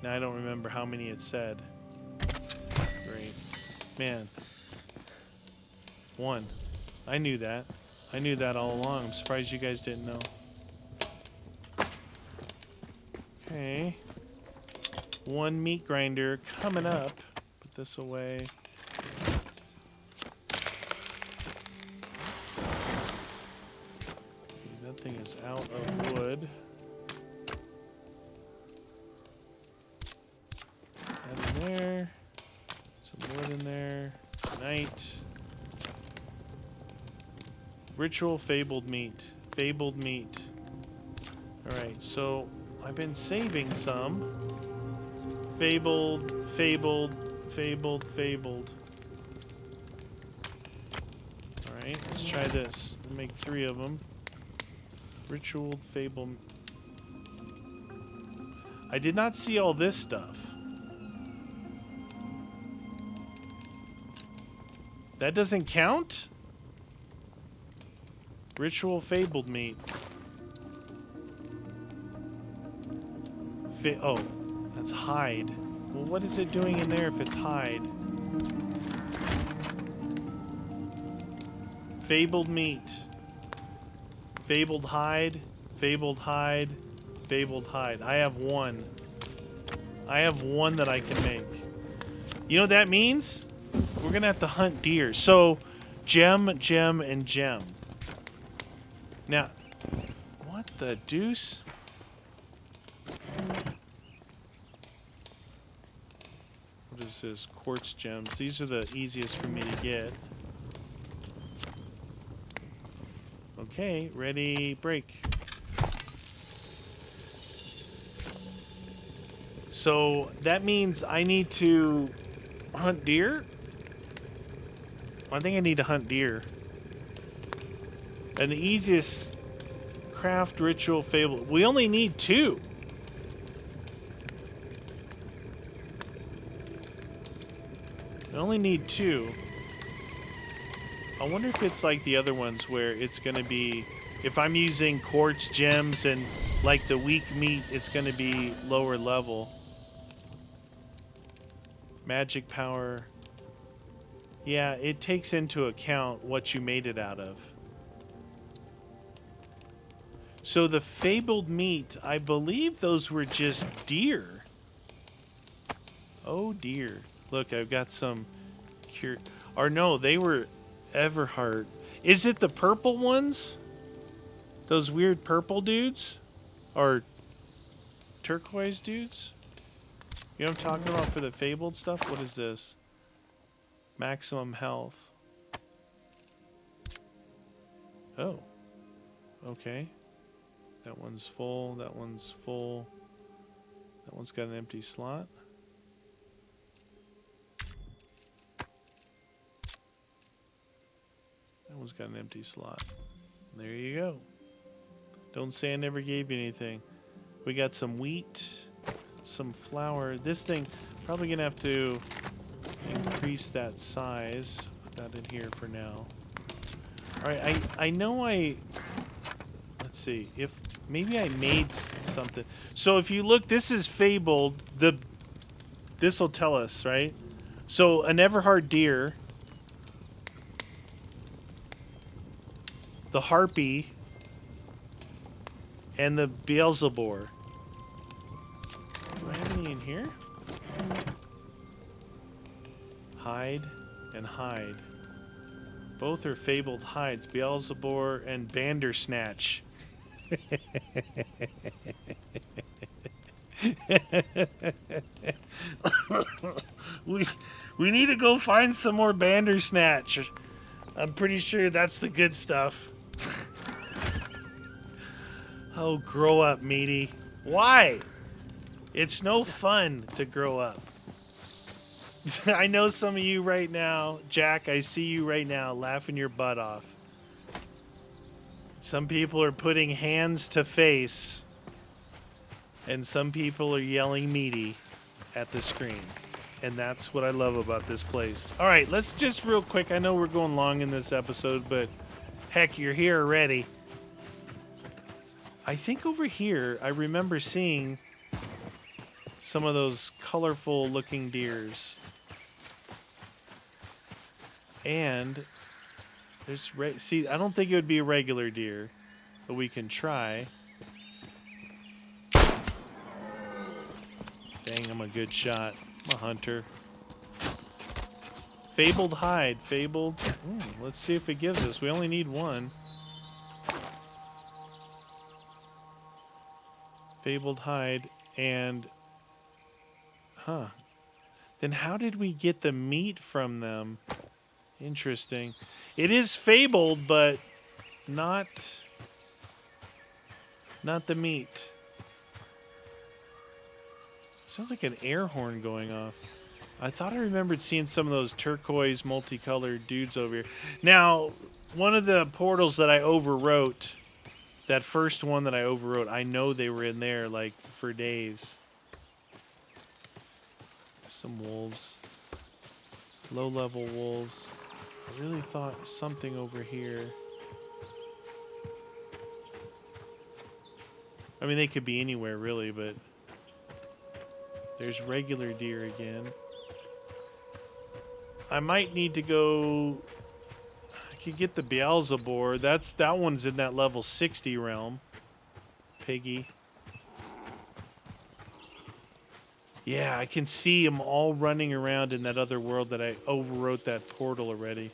Now I don't remember how many it said. Great. Man. 1. I knew that. I knew that all along. I'm surprised you guys didn't know. Okay. 1 meat grinder coming up. Put this away. Okay, that thing is out of wood. That in there. Some wood in there. Night. Ritual fabled meat. Fabled meat. Alright, so I've been saving some. Fabled, fabled, fabled, fabled. Alright, let's try this. We'll make 3 of them. Ritual fable. I did not see all this stuff. That doesn't count? Ritual fabled meat. Oh, that's hide. Well, what is it doing in there if it's hide? Fabled meat. Fabled hide. Fabled hide. Fabled hide. I have 1. I have 1 that I can make. You know what that means? We're gonna have to hunt deer. So, gem, gem, and gem. Now, what the deuce? What is this? Quartz gems. These are the easiest for me to get. Okay, ready, break. So that means I need to hunt deer? I think I need to hunt deer. And the easiest craft ritual fable. We only need 2. I only need 2. I wonder if it's like the other ones where it's going to be, if I'm using quartz gems and like the weak meat, it's going to be lower level. Magic power. Yeah, it takes into account what you made it out of. So the fabled meat, I believe those were just deer. Oh dear. Look, I've got some cure. Or no, they were Everheart. Is it the purple ones? Those weird purple dudes? Or turquoise dudes? You know what I'm talking about for the fabled stuff? What is this? Maximum health. Oh. Okay. That one's full. That one's full. That one's got an empty slot. That one's got an empty slot. There you go. Don't say I never gave you anything. We got some wheat, some flour. This thing, probably gonna have to increase that size. Put that in here for now. Alright, I know let's see, if maybe I made something. So if you look, this is fabled. This will tell us, right? So an Everhard deer, the harpy, and the Beelzebub. Do I have any in here? Hide and hide. Both are fabled hides. Beelzebub and Bandersnatch. we we need to go find some more Bandersnatch. I'm pretty sure that's the good stuff. Oh, grow up, meaty. Why? It's no fun to grow up. I know some of you right now, Jack, I see you right now laughing your butt off. Some people are putting hands to face, and some people are yelling meaty at the screen. And that's what I love about this place. All right, let's just real quick. I know we're going long in this episode, but heck, you're here already. I think over here, I remember seeing some of those colorful looking deers. And there's, see, I don't think it would be a regular deer, but we can try. Dang, I'm a good shot. I'm a hunter. Fabled hide. Fabled. Let's see if it gives us. We only need one. Fabled hide. And... Huh. Then how did we get the meat from them? Interesting. It is fabled, but not the meat. Sounds like an air horn going off. I thought I remembered seeing some of those turquoise multicolored dudes over here. Now, one of the portals that I overwrote, that first one that I overwrote, I know they were in there like for days. Some wolves. Low-level wolves. I really thought something over here. I mean, they could be anywhere really, but there's regular deer again. I might need to go... I could get the Beelzebub. That one's in that level 60 realm. Piggy. Yeah, I can see them all running around in that other world that I overwrote that portal already.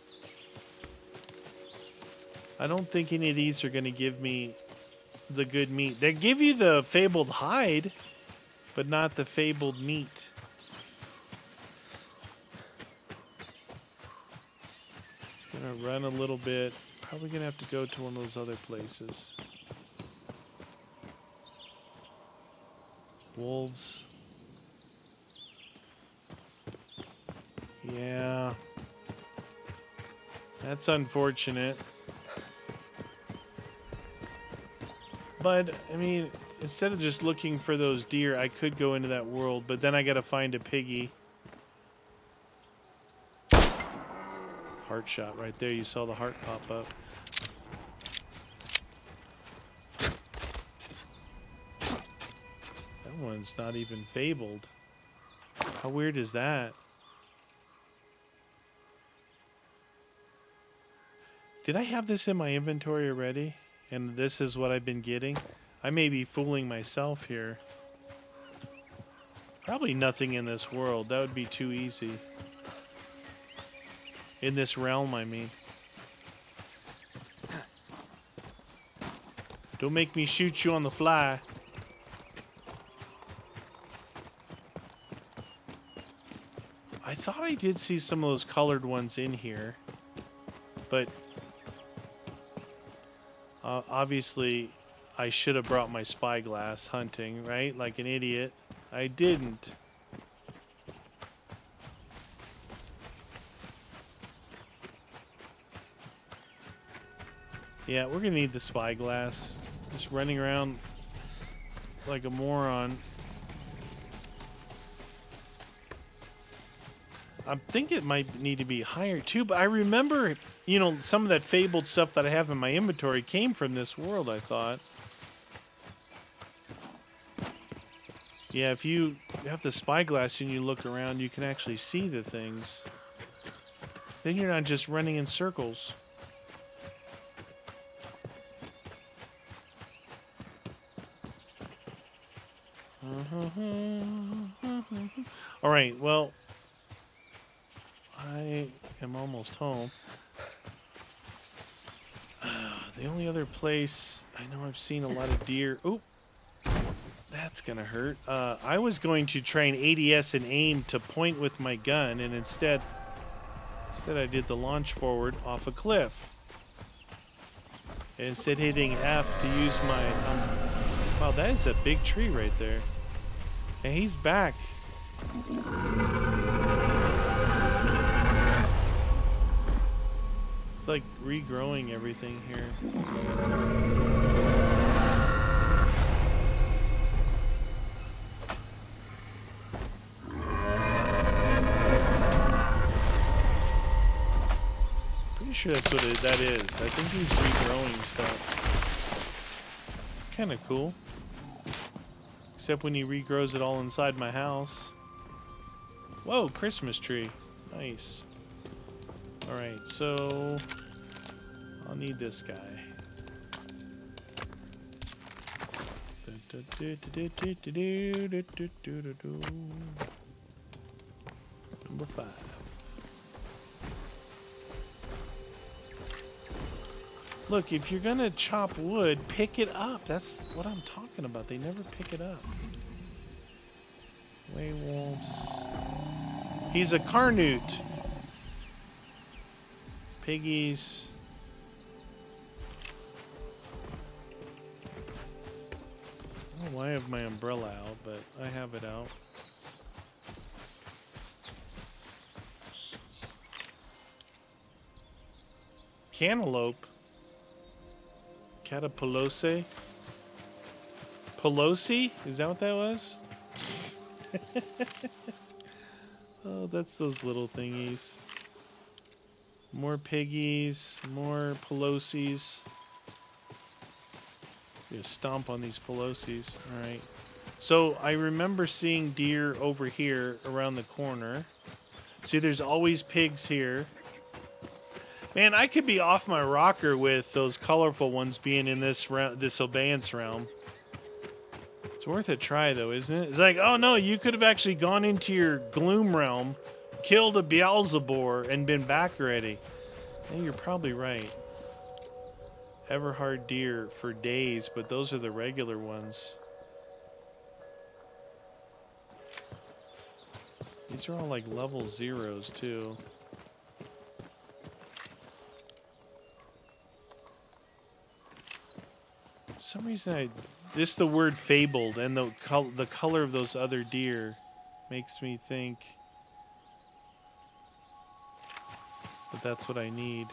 I don't think any of these are going to give me the good meat. They give you the fabled hide, but not the fabled meat. Gonna run a little bit. Probably gonna have to go to one of those other places. Wolves. Yeah. That's unfortunate. But, I mean, instead of just looking for those deer, I could go into that world, but then I gotta find a piggy. Heart shot right there. You saw the heart pop up. That one's not even fabled. How weird is that? Did I have this in my inventory already? And this is what I've been getting? I may be fooling myself here. Probably nothing in this world. That would be too easy. In this realm, I mean. Don't make me shoot you on the fly. I thought I did see some of those colored ones in here. But... obviously, I should have brought my spyglass hunting, right? Like an idiot. I didn't. Yeah, we're gonna need the spyglass. Just running around like a moron. I think it might need to be higher too, but I remember, you know, some of that fabled stuff that I have in my inventory came from this world, I thought. Yeah, if you have the spyglass and you look around, you can actually see the things. Then you're not just running in circles. All right, well, I am almost home. The only other place I know I've seen a lot of deer. Oop, That's gonna hurt. I was going to train ADS and aim to point with my gun, and instead I did the launch forward off a cliff. And instead hitting F to use my... wow, that is a big tree right there. And he's back. It's like regrowing everything here. Pretty sure that's what that is. I think he's regrowing stuff. Kind of cool. Except when he regrows it all inside my house. Whoa, Christmas tree. Nice. Alright, so I'll need this guy. Number 5. Look, if you're gonna chop wood, pick it up. That's what I'm talking about. They never pick it up. Waywolves. He's a Carnute. Piggies. I don't know why I have my umbrella out, but I have it out. Cantaloupe. Catapulose? Pelosi? Is that what that was? Oh, that's those little thingies. More piggies, more Pelosi's. Just stomp on these Pelosi's. Alright. So I remember seeing deer over here around the corner. See, there's always pigs here. Man, I could be off my rocker with those colorful ones being in this Obeyance realm. It's worth a try, though, isn't it? It's like, oh no, you could have actually gone into your gloom realm, killed a Beelzebub, and been back already. Yeah, you're probably right. Everhard deer for days, but those are the regular ones. These are all like level 0s, too. For some reason, just the word fabled and the color of those other deer makes me think that that's what I need.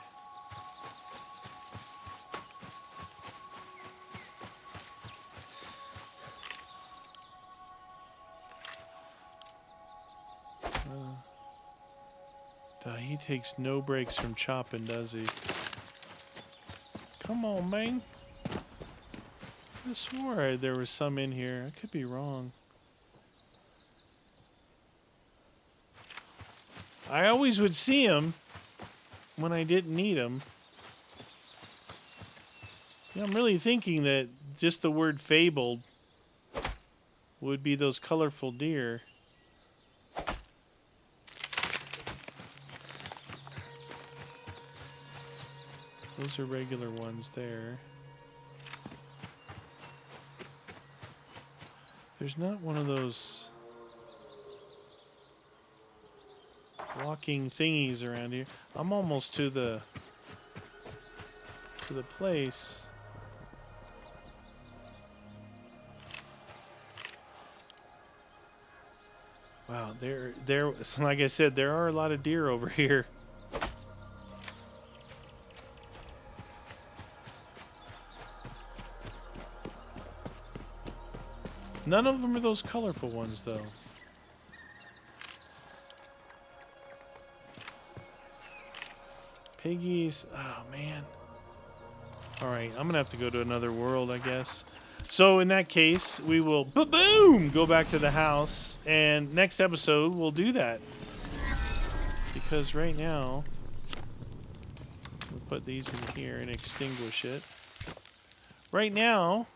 He takes no breaks from chopping, does he? Come on, man. I swore there was some in here. I could be wrong. I always would see them when I didn't need them. You know, I'm really thinking that just the word fabled would be those colorful deer. Those are regular ones there. There's not one of those walking thingies around here. I'm almost to the place. Wow, there like I said, there are a lot of deer over here. None of them are those colorful ones, though. Piggies. Oh, man. Alright, I'm going to have to go to another world, I guess. So, in that case, we will, boom, go back to the house. And next episode, we'll do that. Because right now, we'll put these in here and extinguish it. Right now,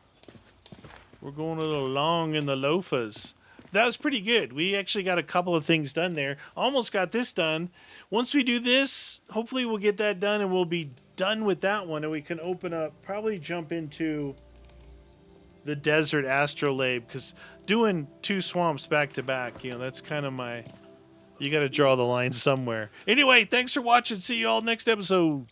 we're going a little long in the loafers. That was pretty good. We actually got a couple of things done there. Almost got this done. Once we do this, hopefully we'll get that done and we'll be done with that one. And we can open up, probably jump into the desert astrolabe, because doing 2 swamps back to back, you know, that's kind of my. You got to draw the line somewhere. Anyway, thanks for watching. See you all next episode.